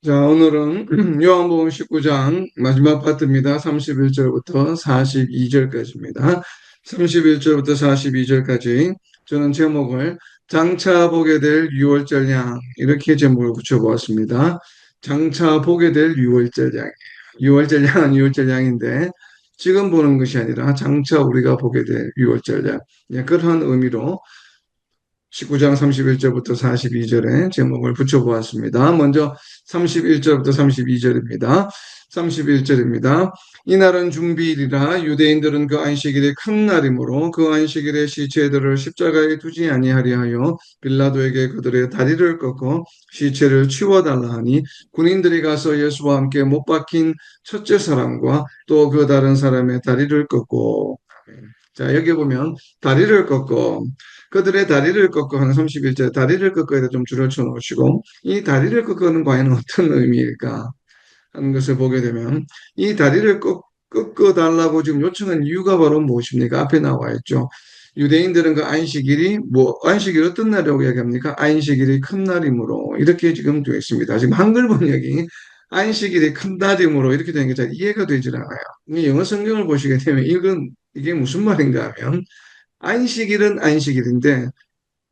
자, 오늘은 요한복음 19장 마지막 파트입니다. 31절부터 42절까지입니다. 31절부터 42절까지 저는 제목을 장차 보게 될 유월절 양 이렇게 제목을 붙여보았습니다. 장차 보게 될 유월절 양. 유월절 양은 유월절 양인데 지금 보는 것이 아니라 장차 우리가 보게 될 유월절 양. 예, 그런 의미로 19장 31절부터 42절에 제목을 붙여보았습니다. 먼저 31절부터 32절입니다. 31절입니다. 이날은 중비일이라 유대인들은 그 안식일이 큰 날이므로 그 안식일에 시체들을 십자가에 두지 아니하리 하여 빌라도에게 그들의 다리를 꺾어 시체를 치워달라 하니 군인들이 가서 예수와 함께 못 박힌 첫째 사람과 또 그 다른 사람의 다리를 꺾고, 자, 여기 보면 다리를 꺾고, 그들의 다리를 꺾고 하는 31절 다리를 꺾어야 좀 줄여 쳐놓으시고, 이 다리를 꺾어는 과연 어떤 의미일까 하는 것을 보게 되면, 이 다리를 꺾어달라고 지금 요청한 이유가 바로 무엇입니까? 앞에 나와 있죠. 유대인들은 그 안식일이 안식일 어떤 날이라고 얘기합니까? 안식일이 큰 날이므로 이렇게 지금 되어 있습니다. 지금 한글 번역이 안식일이 큰 날이므로 이렇게 되는 게 잘 이해가 되질 않아요. 영어 성경을 보시게 되면 이게 무슨 말인가 하면, 안식일은 안식일인데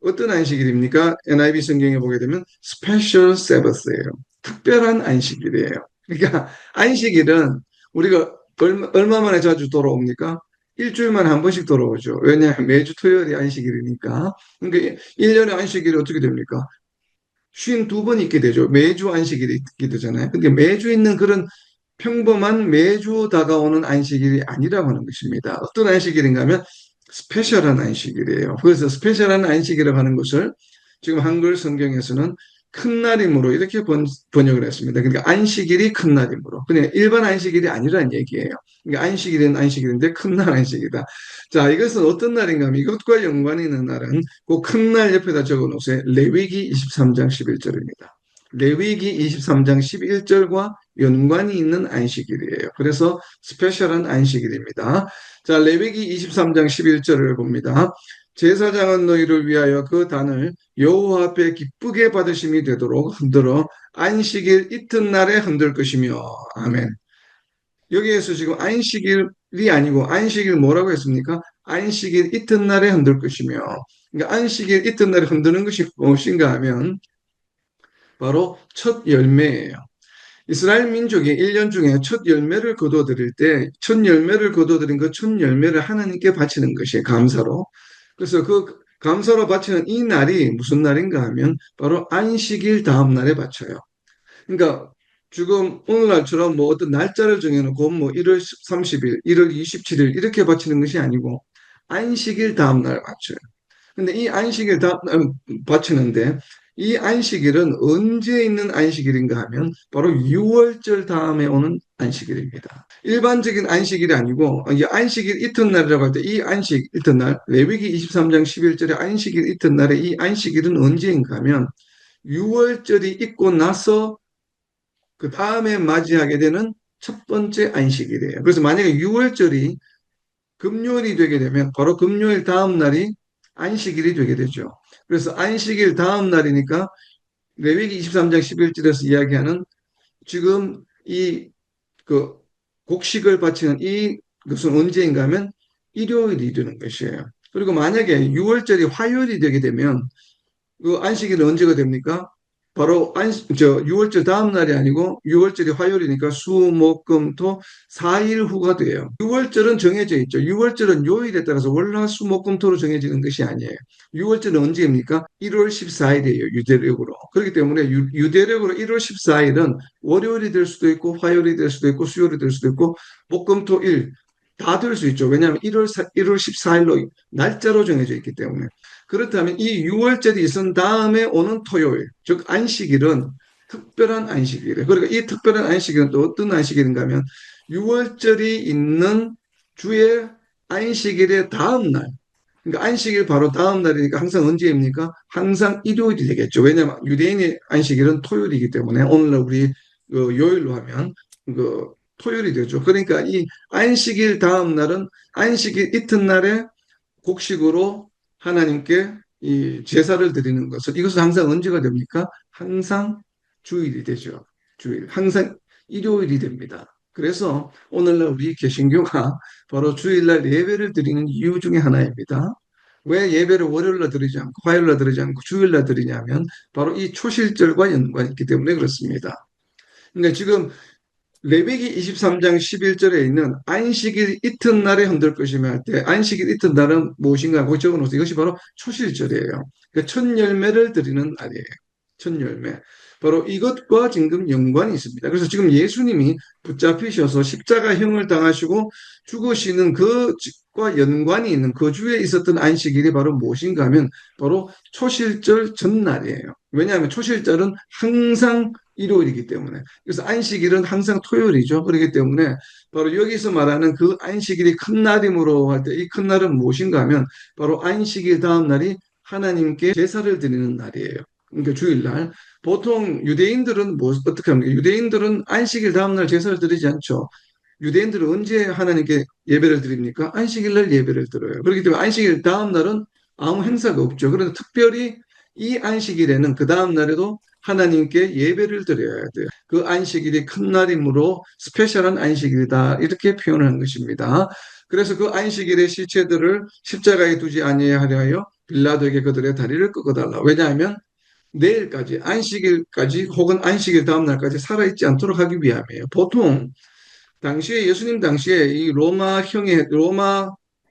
어떤 안식일입니까? NIV 성경에 보게 되면 Special Sabbath예요. 특별한 안식일이에요. 그러니까 안식일은 우리가 얼마 만에 자주 돌아옵니까? 일주일만에 한 번씩 돌아오죠. 왜냐하면 매주 토요일이 안식일이니까. 그러니까 1년의 안식일이 어떻게 됩니까? 52번 있게 되죠. 매주 안식일이 있게 되잖아요. 근데 매주 있는 그런 평범한 매주 다가오는 안식일이 아니라고 하는 것입니다. 어떤 안식일인가 하면 스페셜한 안식일이에요. 그래서 스페셜한 안식이라고 하는 것을 지금 한글 성경에서는 큰 날이므로 이렇게 번역을 했습니다. 그러니까 안식일이 큰 날이므로. 그냥 일반 안식일이 아니라는 얘기예요. 그러니까 안식일은 안식일인데 큰 날 안식이다. 자, 이것은 어떤 날인가 하면 이것과 연관이 있는 날은 그 큰 날 옆에다 적어 놓으세요. 레위기 23장 11절입니다. 레위기 23장 11절과 연관이 있는 안식일이에요. 그래서 스페셜한 안식일입니다. 자, 레위기 23장 11절을 봅니다. 제사장은 너희를 위하여 그 단을 여호와 앞에 기쁘게 받으심이 되도록 흔들어 안식일 이튿날에 흔들 것이며. 아멘. 여기에서 지금 안식일이 아니고 안식일 뭐라고 했습니까? 안식일 이튿날에 흔들 것이며. 그러니까 안식일 이튿날에 흔드는 것이 무엇인가 하면 바로 첫 열매예요. 이스라엘 민족이 1년 중에 첫 열매를 거둬들일 때, 첫 열매를 거둬들인 그 첫 열매를 하나님께 바치는 것이 감사로. 그래서 그 감사로 바치는 이 날이 무슨 날인가 하면 바로 안식일 다음 날에 바쳐요. 그러니까 지금 오늘날처럼 뭐 어떤 날짜를 정해놓고 뭐 1월 30일, 1월 27일 이렇게 바치는 것이 아니고 안식일 다음 날 바쳐요. 근데 이 안식일 바치는데 이 안식일은 언제 있는 안식일인가 하면 바로 유월절 다음에 오는 안식일입니다. 일반적인 안식일이 아니고 이 안식일 이튿날이라고 할 때 이 안식 이튿날 레위기 23장 11절에 안식일 이튿날에 이 안식일은 언제인가 하면 유월절이 있고 나서 그 다음에 맞이하게 되는 첫 번째 안식일이에요. 그래서 만약에 유월절이 금요일이 되게 되면 바로 금요일 다음 날이 안식일이 되게 되죠. 그래서 안식일 다음 날이니까 레위기 23장 11절에서 이야기하는 지금 이 그 곡식을 바치는 이 것은 언제인가 하면 일요일이 되는 것이에요. 그리고 만약에 6월절이 화요일이 되게 되면 그 안식일은 언제가 됩니까? 바로 6월절 다음 날이 아니고 6월절이 화요일이니까 수, 목, 금, 토 4일 후가 돼요. 6월절은 정해져 있죠. 6월절은 요일에 따라서 월화, 수, 목, 금, 토로 정해지는 것이 아니에요. 6월절은 언제입니까? 1월 14일이에요. 유대력으로. 그렇기 때문에 유대력으로 1월 14일은 월요일이 될 수도 있고 화요일이 될 수도 있고 수요일이 될 수도 있고 목, 금, 토, 일 다 될 수 있죠. 왜냐하면 1월 14일로 날짜로 정해져 있기 때문에. 그렇다면 이 6월절이 있은 다음에 오는 토요일, 즉 안식일은 특별한 안식일이에요. 그러니까 이 특별한 안식일은 또 어떤 안식일인가 하면 6월절이 있는 주의 안식일의 다음 날. 그러니까 안식일 바로 다음 날이니까 항상 언제입니까? 항상 일요일이 되겠죠. 왜냐하면 유대인의 안식일은 토요일이기 때문에 오늘날 우리 요일로 하면 그 토요일이 되죠. 그러니까 이 안식일 다음 날은 안식일 이튿날에 곡식으로 하나님께 이 제사를 드리는 것을 이것은 항상 언제가 됩니까? 항상 주일이 되죠. 주일. 항상 일요일이 됩니다. 그래서 오늘날 우리 개신교가 바로 주일날 예배를 드리는 이유 중에 하나입니다. 왜 예배를 월요일날 드리지 않고 화요일날 드리지 않고 주일날 드리냐면 바로 이 초실절과 연관이 있기 때문에 그렇습니다. 근데 지금 레위기 23장 11절에 있는 안식일 이튿날에 흔들 것이며 할 때 안식일 이튿날은 무엇인가 하고 적어놓으세요. 이것이 바로 초실절이에요. 그러니까 첫 열매를 드리는 날이에요. 첫 열매. 바로 이것과 지금 연관이 있습니다. 그래서 지금 예수님이 붙잡히셔서 십자가형을 당하시고 죽으시는 그과 연관이 있는 그 주에 있었던 안식일이 바로 무엇인가 하면 바로 초실절 전날이에요. 왜냐하면 초실절은 항상 일요일이기 때문에. 그래서 안식일은 항상 토요일이죠. 그렇기 때문에 바로 여기서 말하는 그 안식일이 큰 날이므로 할 때 이 큰 날은 무엇인가 하면 바로 안식일 다음 날이 하나님께 제사를 드리는 날이에요. 그러니까 주일날. 보통 유대인들은 어떻게 합니까? 유대인들은 안식일 다음 날 제사를 드리지 않죠. 유대인들은 언제 하나님께 예배를 드립니까? 안식일 날 예배를 드려요. 그렇기 때문에 안식일 다음 날은 아무 행사가 없죠. 그런데 특별히 이 안식일에는 그 다음 날에도 하나님께 예배를 드려야 돼요. 그 안식일이 큰 날이므로 스페셜한 안식일이다. 이렇게 표현한 것입니다. 그래서 그 안식일의 시체들을 십자가에 두지 아니하려 하여 빌라도에게 그들의 다리를 꺾어달라. 왜냐하면 내일까지, 안식일까지 혹은 안식일 다음 날까지 살아있지 않도록 하기 위함이에요. 보통 당시에 예수님 당시에 이 로마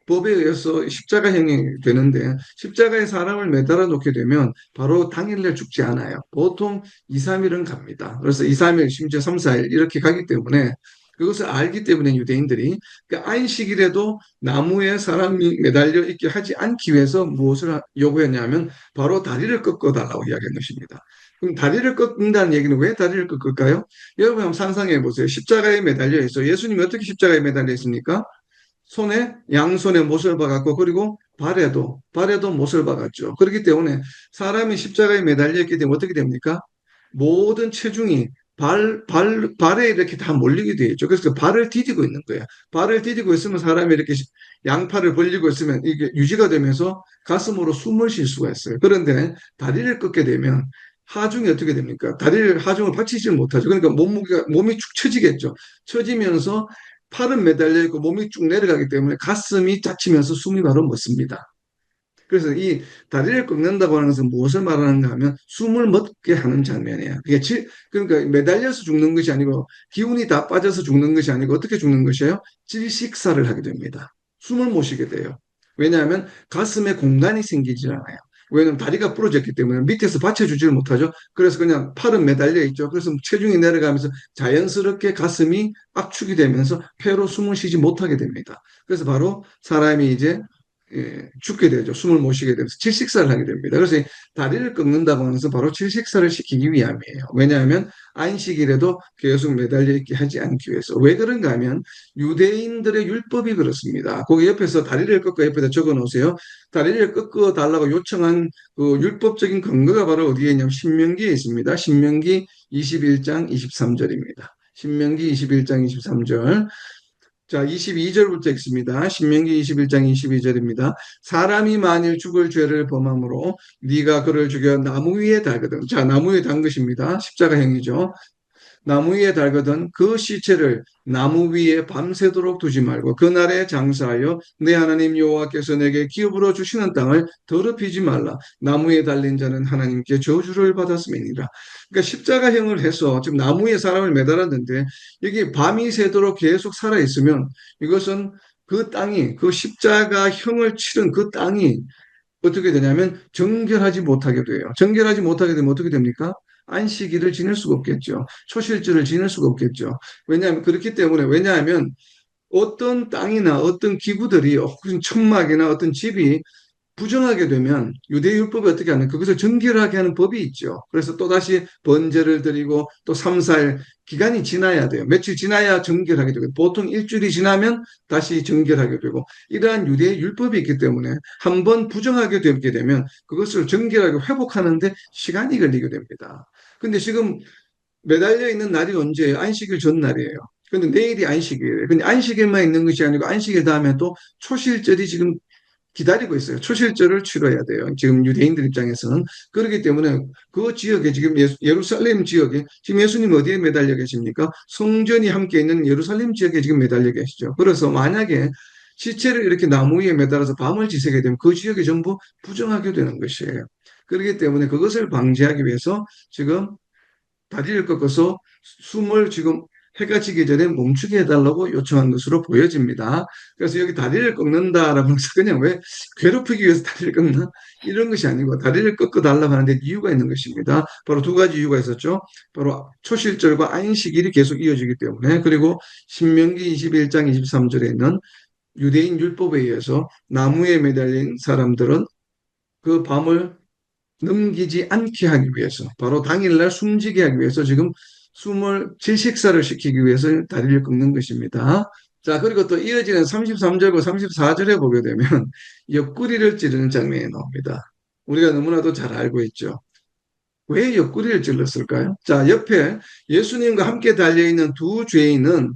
법에 의해서 십자가형이 되는데 십자가에 사람을 매달아 놓게 되면 바로 당일날 죽지 않아요. 보통 2, 3일은 갑니다. 그래서 2, 3일 심지어 3, 4일 이렇게 가기 때문에 그것을 알기 때문에 유대인들이 그러니까 안식일에도 나무에 사람이 매달려 있게 하지 않기 위해서 무엇을 요구했냐면 바로 다리를 꺾어 달라고 이야기한 것입니다. 그럼 다리를 꺾는다는 얘기는 왜 다리를 꺾을까요? 여러분 한번 상상해 보세요. 십자가에 매달려 있어. 예수님이 어떻게 십자가에 매달려 있습니까? 손에 양손에 못을 박았고 그리고 발에도 못을 박았죠. 그렇기 때문에 사람이 십자가에 매달려 있기 때문에 어떻게 됩니까? 모든 체중이 발에 이렇게 다 몰리게 되어 있죠. 그래서 발을 디디고 있는 거예요. 발을 디디고 있으면 사람이 이렇게 양팔을 벌리고 있으면 이게 유지가 되면서 가슴으로 숨을 쉴 수가 있어요. 그런데 다리를 꺾게 되면 하중이 어떻게 됩니까? 하중을 받치지 못하죠. 그러니까 몸이 축 처지겠죠. 처지면서 팔은 매달려 있고 몸이 쭉 내려가기 때문에 가슴이 닫히면서 숨이 바로 멎습니다. 그래서 이 다리를 꺾는다고 하는 것은 무엇을 말하는가 하면 숨을 멎게 하는 장면이에요. 그러니까 매달려서 죽는 것이 아니고 기운이 다 빠져서 죽는 것이 아니고 어떻게 죽는 것이에요? 질식사를 하게 됩니다. 숨을 못 쉬게 돼요. 왜냐하면 가슴에 공간이 생기질 않아요. 왜냐하면 다리가 부러졌기 때문에 밑에서 받쳐주지를 못하죠. 그래서 그냥 팔은 매달려 있죠. 그래서 체중이 내려가면서 자연스럽게 가슴이 압축이 되면서 폐로 숨을 쉬지 못하게 됩니다. 그래서 바로 사람이 이제 죽게 되죠. 숨을 못 쉬게 되면서 질식사를 하게 됩니다. 그래서 다리를 꺾는다고 하는 것은 바로 질식사를 시키기 위함이에요. 왜냐하면 안식일에도 계속 매달려 있게 하지 않기 위해서. 왜 그런가 하면 유대인들의 율법이 그렇습니다. 거기 옆에서 다리를 꺾어 옆에다 적어 놓으세요. 다리를 꺾어 달라고 요청한 그 율법적인 근거가 바로 어디에 있냐면 신명기에 있습니다. 신명기 21장 23절입니다. 신명기 21장 23절. 자, 22절부터 읽습니다. 신명기 21장 22절입니다. 사람이 만일 죽을 죄를 범함으로 네가 그를 죽여 나무 위에 달거든. 자, 나무 위에 단 것입니다. 십자가형이죠. 나무 위에 달거든 그 시체를 나무 위에 밤새도록 두지 말고 그날에 장사하여 내 하나님 여호와께서 내게 기업으로 주시는 땅을 더럽히지 말라. 나무 위에 달린 자는 하나님께 저주를 받았음이니라. 그러니까 십자가형을 해서 지금 나무 위에 사람을 매달았는데 여기 밤이 새도록 계속 살아 있으면 이것은 그 땅이 그 십자가형을 치른 그 땅이 어떻게 되냐면 정결하지 못하게 돼요. 정결하지 못하게 되면 어떻게 됩니까? 안식일을 지낼 수가 없겠죠. 초실절을 지낼 수가 없겠죠. 왜냐하면 어떤 땅이나 어떤 기구들이 혹은 천막이나 어떤 집이 부정하게 되면 유대율법이 어떻게 하는 그것을 정결하게 하는 법이 있죠. 그래서 또다시 번제를 드리고 또 3, 4일 기간이 지나야 돼요. 며칠 지나야 정결하게 되고 보통 일주일이 지나면 다시 정결하게 되고 이러한 유대의 율법이 있기 때문에 한번 부정하게 되게 되면 그것을 정결하게 회복하는데 시간이 걸리게 됩니다. 근데 지금 매달려 있는 날이 언제예요? 안식일 전날이에요. 근데 내일이 안식일이에요. 근데 안식일만 있는 것이 아니고 안식일 다음에 또 초실절이 지금 기다리고 있어요. 초실절을 치러야 돼요. 지금 유대인들 입장에서는. 그렇기 때문에 그 지역에 지금 예루살렘 지역에 지금 예수님 어디에 매달려 계십니까? 성전이 함께 있는 예루살렘 지역에 지금 매달려 계시죠. 그래서 만약에 시체를 이렇게 나무 위에 매달아서 밤을 지새게 되면 그 지역이 전부 부정하게 되는 것이에요. 그렇기 때문에 그것을 방지하기 위해서 지금 다리를 꺾어서 숨을 지금 해가 지기 전에 멈추게 해달라고 요청한 것으로 보여집니다. 그래서 여기 다리를 꺾는다라고 해서 그냥 왜 괴롭히기 위해서 다리를 꺾나? 이런 것이 아니고 다리를 꺾어 달라고 하는데 이유가 있는 것입니다. 바로 두 가지 이유가 있었죠. 바로 초실절과 안식일이 계속 이어지기 때문에, 그리고 신명기 21장 23절에 있는 유대인 율법에 의해서 나무에 매달린 사람들은 그 밤을 넘기지 않게 하기 위해서, 바로 당일날 숨지게 하기 위해서 지금 숨을 질식사를 시키기 위해서 다리를 꺾는 것입니다. 자, 그리고 또 이어지는 33절과 34절에 보게 되면 옆구리를 찌르는 장면이 나옵니다. 우리가 너무나도 잘 알고 있죠. 왜 옆구리를 찔렀을까요? 자, 옆에 예수님과 함께 달려있는 두 죄인은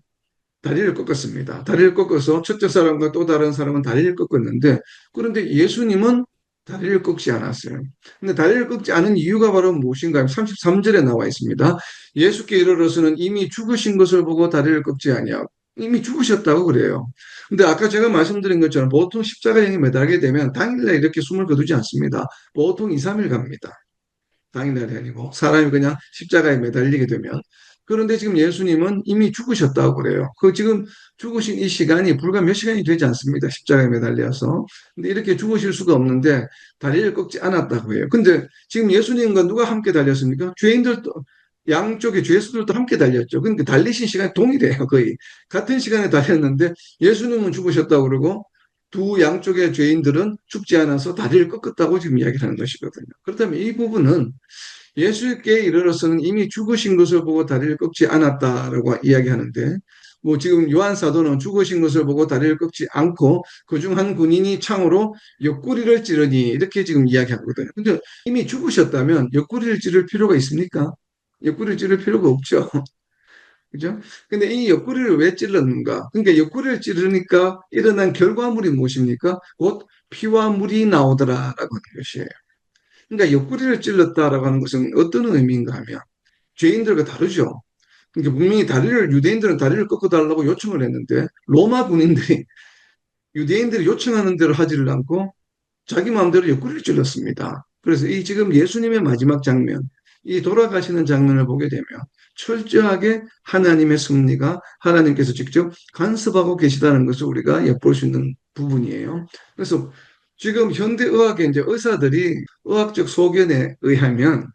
다리를 꺾었습니다. 다리를 꺾어서 첫째 사람과 또 다른 사람은 다리를 꺾었는데, 그런데 예수님은 다리를 꺾지 않았어요. 근데 다리를 꺾지 않은 이유가 바로 무엇인가요? 33절에 나와 있습니다. 예수께 이르러서는 이미 죽으신 것을 보고 다리를 꺾지 아니하고, 이미 죽으셨다고 그래요. 근데 아까 제가 말씀드린 것처럼 보통 십자가에 매달게 되면 당일날 이렇게 숨을 거두지 않습니다. 보통 2, 3일 갑니다. 당일날이 아니고 사람이 그냥 십자가에 매달리게 되면. 그런데 지금 예수님은 이미 죽으셨다고 그래요. 그 지금 죽으신 이 시간이 불과 몇 시간이 되지 않습니다. 십자가에 매달려서. 근데 이렇게 죽으실 수가 없는데 다리를 꺾지 않았다고 해요. 근데 지금 예수님과 누가 함께 달렸습니까? 죄인들도, 양쪽에 죄수들도 함께 달렸죠. 그러니까 달리신 시간이 동일해요. 거의 같은 시간에 달렸는데 예수님은 죽으셨다고 그러고 두 양쪽의 죄인들은 죽지 않아서 다리를 꺾었다고 지금 이야기를 하는 것이거든요. 그렇다면 이 부분은 예수께 이르러서는 이미 죽으신 것을 보고 다리를 꺾지 않았다라고 이야기하는데, 뭐 지금 요한 사도는 죽으신 것을 보고 다리를 꺾지 않고 그중 한 군인이 창으로 옆구리를 찌르니 이렇게 지금 이야기하거든요. 근데 이미 죽으셨다면 옆구리를 찌를 필요가 있습니까? 옆구리를 찌를 필요가 없죠. 그죠? 근데 이 옆구리를 왜 찔렀는가? 그러니까 옆구리를 찌르니까 일어난 결과물이 무엇입니까? 곧 피와 물이 나오더라라고 하는 것이에요. 그러니까 옆구리를 찔렀다라고 하는 것은 어떤 의미인가 하면 죄인들과 다르죠. 그러니까 분명히 유대인들은 다리를 꺾어달라고 요청을 했는데 로마 군인들이 유대인들이 요청하는 대로 하지를 않고 자기 마음대로 옆구리를 찔렀습니다. 그래서 이 지금 예수님의 마지막 장면, 이 돌아가시는 장면을 보게 되면 철저하게 하나님의 섭리가, 하나님께서 직접 간섭하고 계시다는 것을 우리가 엿볼 수 있는 부분이에요. 그래서 지금 현대의학의 이제 의사들이 의학적 소견에 의하면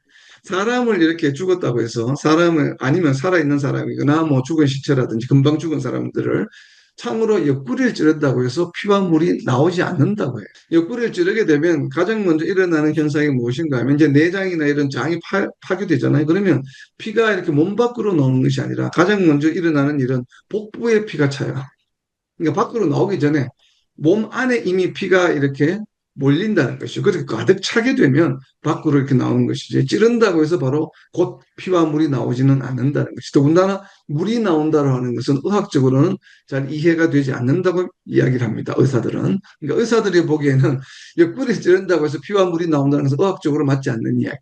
사람을 이렇게 죽었다고 해서 사람을, 아니면 살아있는 사람이거나 뭐 죽은 시체라든지 금방 죽은 사람들을 창으로 옆구리를 찌른다고 해서 피와 물이 나오지 않는다고 해요. 옆구리를 찌르게 되면 가장 먼저 일어나는 현상이 무엇인가 하면 이제 내장이나 이런 장이 파괴되잖아요. 그러면 피가 이렇게 몸 밖으로 나오는 것이 아니라 가장 먼저 일어나는 일은 복부에 피가 차요. 그러니까 밖으로 나오기 전에 몸 안에 이미 피가 이렇게 몰린다는 것이죠. 그렇게 가득 차게 되면 밖으로 이렇게 나오는 것이지. 찌른다고 해서 바로 곧 피와 물이 나오지는 않는다는 것이죠. 더군다나 물이 나온다고 하는 것은 의학적으로는 잘 이해가 되지 않는다고 이야기를 합니다. 의사들은. 그러니까 의사들이 보기에는 옆구리 찌른다고 해서 피와 물이 나온다는 것은 의학적으로 맞지 않는 이야기.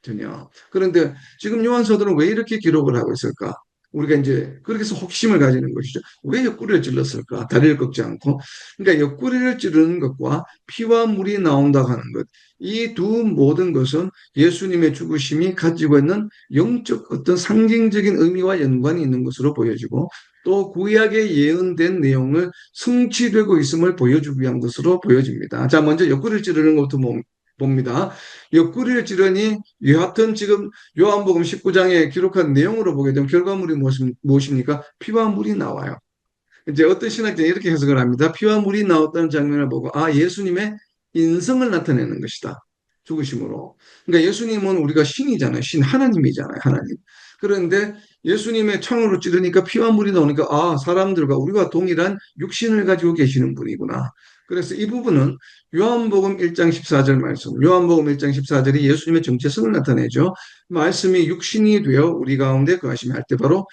전혀. 그런데 지금 요한서들은 왜 이렇게 기록을 하고 있을까? 우리가 이제 그렇게 해서 호기심을 가지는 것이죠. 왜 옆구리를 찔렀을까? 다리를 꺾지 않고. 그러니까 옆구리를 찌르는 것과 피와 물이 나온다고 하는 것. 이 두 모든 것은 예수님의 죽으심이 가지고 있는 영적 어떤 상징적인 의미와 연관이 있는 것으로 보여지고, 또 구약에 예언된 내용을 성취되고 있음을 보여주기 위한 것으로 보여집니다. 자, 먼저 옆구리를 찌르는 것부터 봅니다. 옆구리를 찌르니 여하튼 지금 요한복음 19장에 기록한 내용으로 보게 되면 결과물이 무엇입니까? 피와 물이 나와요. 이제 어떤 신학자는 이렇게 해석을 합니다. 피와 물이 나왔다는 장면을 보고 예수님의 인성을 나타내는 것이다. 죽으심으로. 그러니까 예수님은 우리가 신이잖아요. 신 하나님이잖아요. 하나님. 그런데 예수님의 창으로 찌르니까 피와 물이 나오니까 사람들과 우리와 동일한 육신을 가지고 계시는 분이구나. 그래서 이 부분은 요한복음 1장 14절 말씀, 요한복음 1장 14절이 예수님의 정체성을 나타내죠. 말씀이 육신이 되어 우리 가운데 거하시며 할 때 바로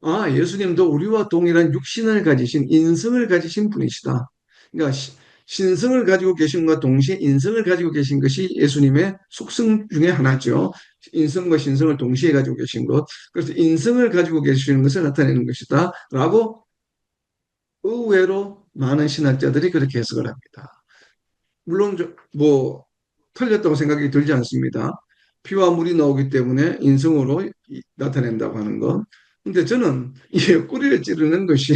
예수님도 우리와 동일한 육신을 가지신 인성을 가지신 분이시다. 그러니까 신성을 가지고 계신과 동시에 인성을 가지고 계신 것이 예수님의 속성 중에 하나죠. 인성과 신성을 동시에 가지고 계신 것. 그래서 인성을 가지고 계시는 것을 나타내는 것이다. 라고 의외로 많은 신학자들이 그렇게 해석을 합니다. 물론 뭐 틀렸다고 생각이 들지 않습니다. 피와 물이 나오기 때문에 인성으로 나타낸다고 하는 것. 근데 저는 이 옆구리를 찌르는 것이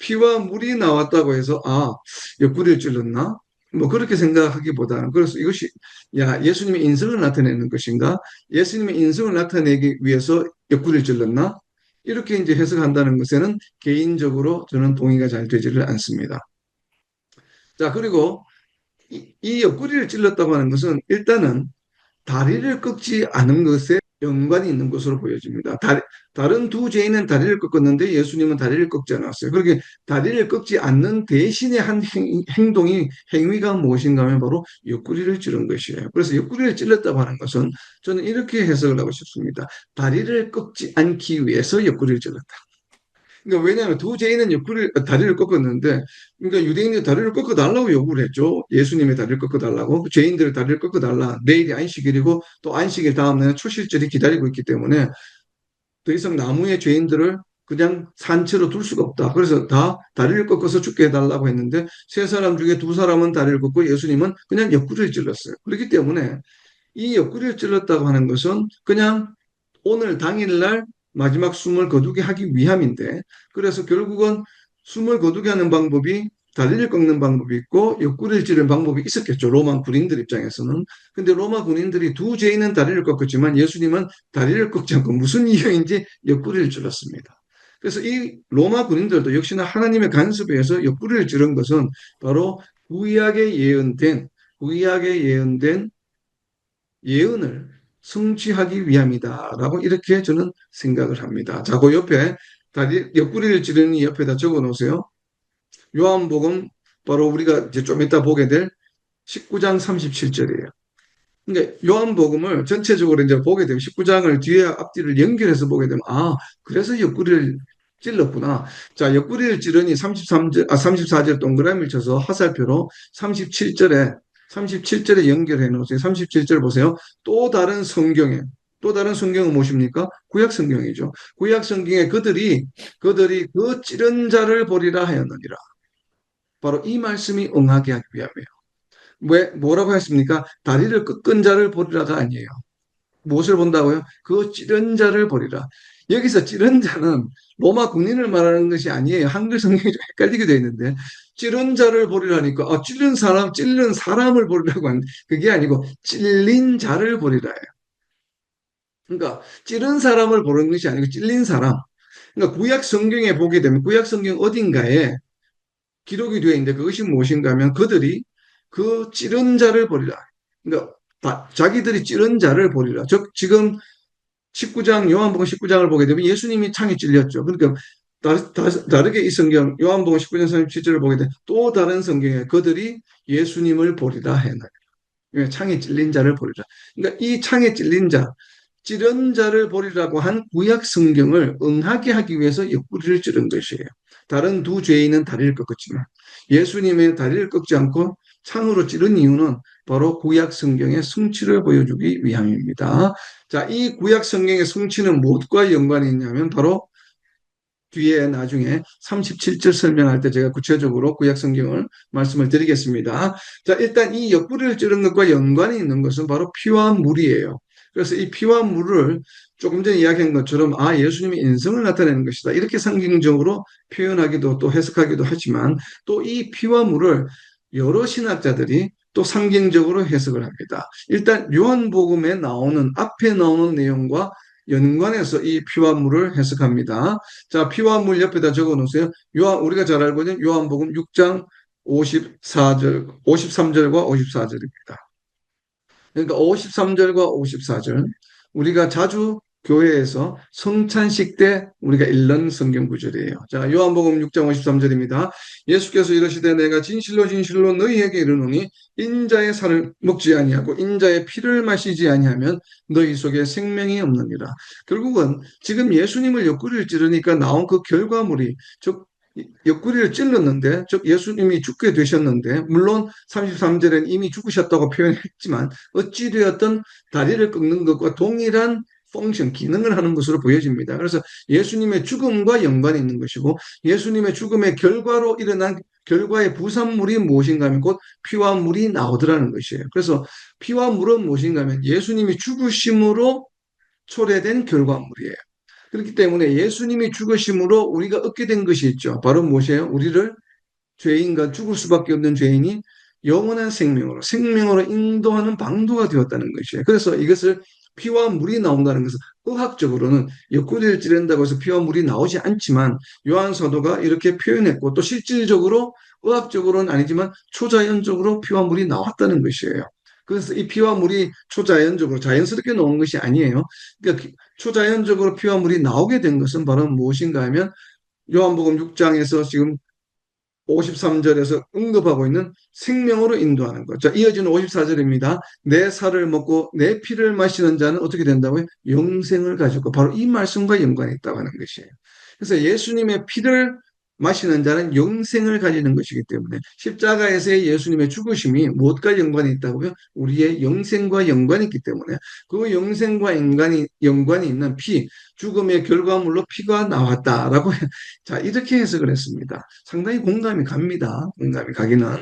피와 물이 나왔다고 해서 옆구리를 찔렀나? 뭐 그렇게 생각하기보다는 그래서 이것이 예수님의 인성을 나타내는 것인가? 예수님의 인성을 나타내기 위해서 옆구리를 찔렀나? 이렇게 이제 해석한다는 것에는 개인적으로 저는 동의가 잘 되지를 않습니다. 자, 그리고 이 옆구리를 찔렀다고 하는 것은 일단은 다리를 꺾지 않은 것에 연관이 있는 것으로 보여집니다. 다른 두 죄인은 다리를 꺾었는데 예수님은 다리를 꺾지 않았어요. 그렇게 다리를 꺾지 않는 대신의 한 행위가 무엇인가 하면 바로 옆구리를 찌른 것이에요. 그래서 옆구리를 찔렀다고 하는 것은 저는 이렇게 해석을 하고 싶습니다. 다리를 꺾지 않기 위해서 옆구리를 찔렀다. 그러니까 왜냐하면 두 죄인은 다리를 꺾었는데, 그러니까 유대인들이 다리를 꺾어달라고 요구를 했죠. 예수님의 다리를 꺾어달라고. 그 죄인들의 다리를 꺾어달라. 내일이 안식일이고 또 안식일 다음날 초실절이 기다리고 있기 때문에 더 이상 나무의 죄인들을 그냥 산채로 둘 수가 없다. 그래서 다 다리를 꺾어서 죽게 해달라고 했는데 세 사람 중에 두 사람은 다리를 꺾고 예수님은 그냥 옆구리를 찔렀어요. 그렇기 때문에 이 옆구리를 찔렀다고 하는 것은 그냥 오늘 당일날 마지막 숨을 거두게 하기 위함인데 그래서 결국은 숨을 거두게 하는 방법이 다리를 꺾는 방법이 있고 옆구리를 찌르는 방법이 있었겠죠. 로마 군인들 입장에서는. 근데 로마 군인들이 두 죄인은 다리를 꺾었지만 예수님은 다리를 꺾지 않고 무슨 이유인지 옆구리를 찔렀습니다. 그래서 이 로마 군인들도 역시나 하나님의 간섭에 의해서 옆구리를 찌른 것은 바로 구약에 예언된 예언을 성취하기 위함이다라고 이렇게 저는 생각을 합니다. 자, 그 옆에 옆구리를 찌르는 옆에다 적어 놓으세요. 요한복음 바로 우리가 이제 좀 이따 보게 될 19장 37절이에요. 그러니까 요한복음을 전체적으로 이제 보게 되면 19장을 뒤에 앞뒤를 연결해서 보게 되면 그래서 옆구리를 찔렀구나. 자, 옆구리를 찌르니 34절 동그라미를 쳐서 화살표로 37절에 연결해 놓으세요. 37절 보세요. 또 다른 성경은 무엇입니까? 구약 성경이죠. 구약 성경에 그들이 그 찌른 자를 보리라 하였느니라. 바로 이 말씀이 응하게 하기 위함이에요. 뭐라고 했습니까? 다리를 꺾은 자를 보리라가 아니에요. 무엇을 본다고요? 그 찌른 자를 보리라. 여기서 찌른 자는 로마 군인을 말하는 것이 아니에요. 한글 성경이 좀 헷갈리게 되어 있는데 찌른 자를 보리라니까 찔른 사람을 보리라고 하는 그게 아니고 찔린 자를 보리라예요. 그러니까 찌른 사람을 보는 것이 아니고 찔린 사람. 그러니까 구약 성경에 보게 되면 구약 성경 어딘가에 기록이 되어 있는데 그것이 무엇인가 하면 그들이 그 찌른 자를 보리라. 그러니까 자기들이 찌른 자를 보리라. 즉 지금 19장 요한복음 19장을 보게 되면 예수님이 창에 찔렸죠. 그러니까 다르게 이 성경 요한복음 19장 37절을 보게 되면 또 다른 성경에 그들이 예수님을 보리라 해놔요. 창에 찔린 자를 보리라. 그러니까 이 창에 찔린 자, 찌른 자를 보리라고 한 구약 성경을 응하게 하기 위해서 옆구리를 찌른 것이에요. 다른 두 죄인은 다리를 꺾었지만 예수님의 다리를 꺾지 않고 창으로 찌른 이유는 바로 구약 성경의 성취를 보여주기 위함입니다. 자, 이 구약 성경의 성취는 무엇과 연관이 있냐면 바로 뒤에 나중에 37절 설명할 때 제가 구체적으로 구약 성경을 말씀을 드리겠습니다. 자, 일단 이 옆구리를 찌른 것과 연관이 있는 것은 바로 피와 물이에요. 그래서 이 피와 물을 조금 전에 이야기한 것처럼 예수님의 인성을 나타내는 것이다. 이렇게 상징적으로 표현하기도 또 해석하기도 하지만 또 이 피와 물을 여러 신학자들이 또 상징적으로 해석을 합니다. 일단 요한복음에 나오는 앞에 나오는 내용과 연관해서 이 피와 물을 해석합니다. 자, 피와 물 옆에다 적어 놓으세요. 우리가 잘 알고 있는 요한복음 6장 53절과 54절입니다. 그러니까 53절과 54절 우리가 자주 교회에서 성찬식 때 우리가 읽는 성경 구절이에요. 자, 요한복음 6장 53절입니다. 예수께서 이르시되 내가 진실로 진실로 너희에게 이르노니 인자의 살을 먹지 아니하고 인자의 피를 마시지 아니하면 너희 속에 생명이 없느니라. 결국은 지금 예수님을 옆구리를 찌르니까 나온 그 결과물이 즉 옆구리를 찔렀는데, 즉 예수님이 죽게 되셨는데, 물론 33절엔 이미 죽으셨다고 표현했지만 어찌되었든 다리를 꺾는 것과 동일한 펑션, 기능을 하는 것으로 보여집니다. 그래서 예수님의 죽음과 연관이 있는 것이고, 예수님의 죽음의 결과로 일어난 결과의 부산물이 무엇인가 하면 곧 피와 물이 나오더라는 것이에요. 그래서 피와 물은 무엇인가 하면 예수님이 죽으심으로 초래된 결과물이에요. 그렇기 때문에 예수님이 죽으심으로 우리가 얻게 된 것이 있죠. 바로 무엇이에요? 우리를 죄인과 죽을 수밖에 없는 죄인이 영원한 생명으로 인도하는 방도가 되었다는 것이에요. 그래서 이것을 피와 물이 나온다는 것은 의학적으로는 옆구리를 찌른다고 해서 피와 물이 나오지 않지만 요한 사도가 이렇게 표현했고 또 실질적으로 의학적으로는 아니지만 초자연적으로 피와 물이 나왔다는 것이에요. 그래서 이 피와 물이 초자연적으로 자연스럽게 나온 것이 아니에요. 그러니까 초자연적으로 피와 물이 나오게 된 것은 바로 무엇인가 하면 요한복음 6장에서 지금 53절에서 언급하고 있는 생명으로 인도하는 것. 자, 이어지는 54절입니다. 내 살을 먹고 내 피를 마시는 자는 어떻게 된다고요? 영생을 가지고 바로 이 말씀과 연관이 있다고 하는 것이에요. 그래서 예수님의 피를 마시는 자는 영생을 가지는 것이기 때문에 십자가에서의 예수님의 죽으심이 무엇과 연관이 있다고요? 우리의 영생과 연관이 있기 때문에 그 영생과 연관이 있는 피, 죽음의 결과물로 피가 나왔다라고 자, 이렇게 해석을 했습니다. 상당히 공감이 갑니다. 공감이 가기는.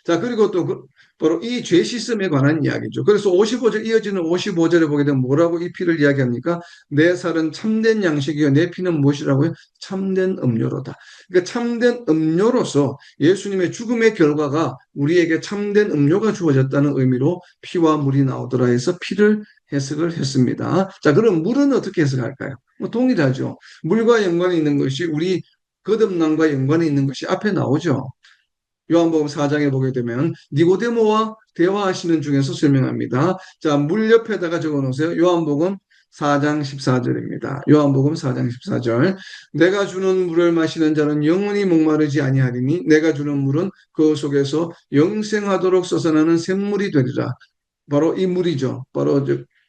자, 그리고 또 바로 이 죄 씻음에 관한 이야기죠. 그래서 55절, 이어지는 55절에 보게 되면 뭐라고 이 피를 이야기합니까? 내 살은 참된 양식이요. 내 피는 무엇이라고요? 참된 음료로다. 그러니까 참된 음료로서 예수님의 죽음의 결과가 우리에게 참된 음료가 주어졌다는 의미로 피와 물이 나오더라 해서 피를 해석을 했습니다. 자, 그럼 물은 어떻게 해석할까요? 뭐 동일하죠. 물과 연관이 있는 것이 우리 거듭남과 연관이 있는 것이 앞에 나오죠. 요한복음 4장에 보게 되면 니고데모와 대화하시는 중에서 설명합니다. 자, 물 옆에다가 적어 놓으세요. 요한복음 4장 14절입니다. 요한복음 4장 14절. 내가 주는 물을 마시는 자는 영원히 목마르지 아니하리니 내가 주는 물은 그 속에서 영생하도록 솟아나는 샘물이 되리라. 바로 이 물이죠. 바로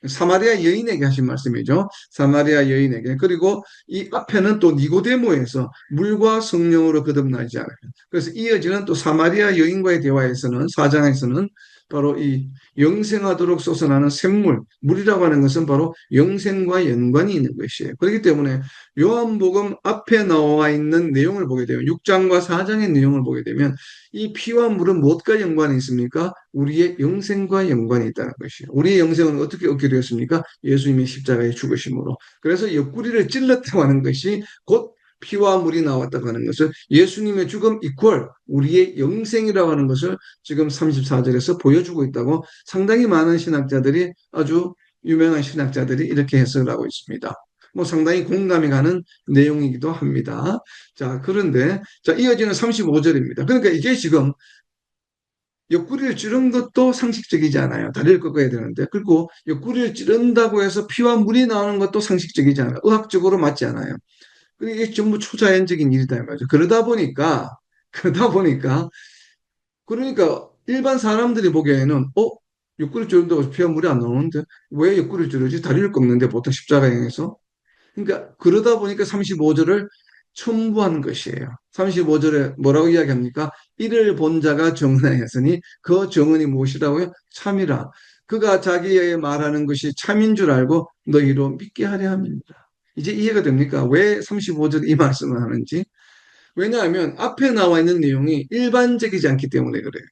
사마리아 여인에게 하신 말씀이죠. 사마리아 여인에게. 그리고 이 앞에는 또 니고데모에서 물과 성령으로 거듭나지 않으면. 그래서 이어지는 또 사마리아 여인과의 대화에서는 사장에서는 바로 이 영생하도록 솟아나는 샘물, 물이라고 하는 것은 바로 영생과 연관이 있는 것이에요. 그렇기 때문에 요한복음 앞에 나와 있는 내용을 보게 되면 6장과 4장의 내용을 보게 되면 이 피와 물은 무엇과 연관이 있습니까? 우리의 영생과 연관이 있다는 것이에요. 우리의 영생은 어떻게 얻게 되었습니까? 예수님의 십자가의 죽으심으로. 그래서 옆구리를 찔렀다고 하는 것이 곧 피와 물이 나왔다고 하는 것을 예수님의 죽음 이퀄 우리의 영생이라고 하는 것을 지금 34절에서 보여주고 있다고 상당히 많은 신학자들이 아주 유명한 신학자들이 이렇게 해석을 하고 있습니다. 뭐 상당히 공감이 가는 내용이기도 합니다. 자, 그런데 자, 이어지는 35절입니다. 그러니까 이게 지금 옆구리를 찌른 것도 상식적이지 않아요. 다리를 꺾어야 되는데. 그리고 옆구리를 찌른다고 해서 피와 물이 나오는 것도 상식적이지 않아요. 의학적으로 맞지 않아요. 이게 전부 초자연적인 일이다 말이죠. 그러다 보니까 그러니까 일반 사람들이 보기에는 옆구리 찌른다고 피와 물이 안 나오는데 왜 옆구리 찌르지? 다리를 꺾는데 보통 십자가형에서 그러니까 그러다 보니까 35절을 첨부한 것이에요. 35절에 뭐라고 이야기합니까? 이를 본 자가 정언하였으니 그 정언이 무엇이라고요? 참이라. 그가 자기의 말하는 것이 참인 줄 알고 너희로 믿게 하려 함입니다. 이제 이해가 됩니까? 왜 35절 이 말씀을 하는지? 왜냐하면 앞에 나와 있는 내용이 일반적이지 않기 때문에 그래요.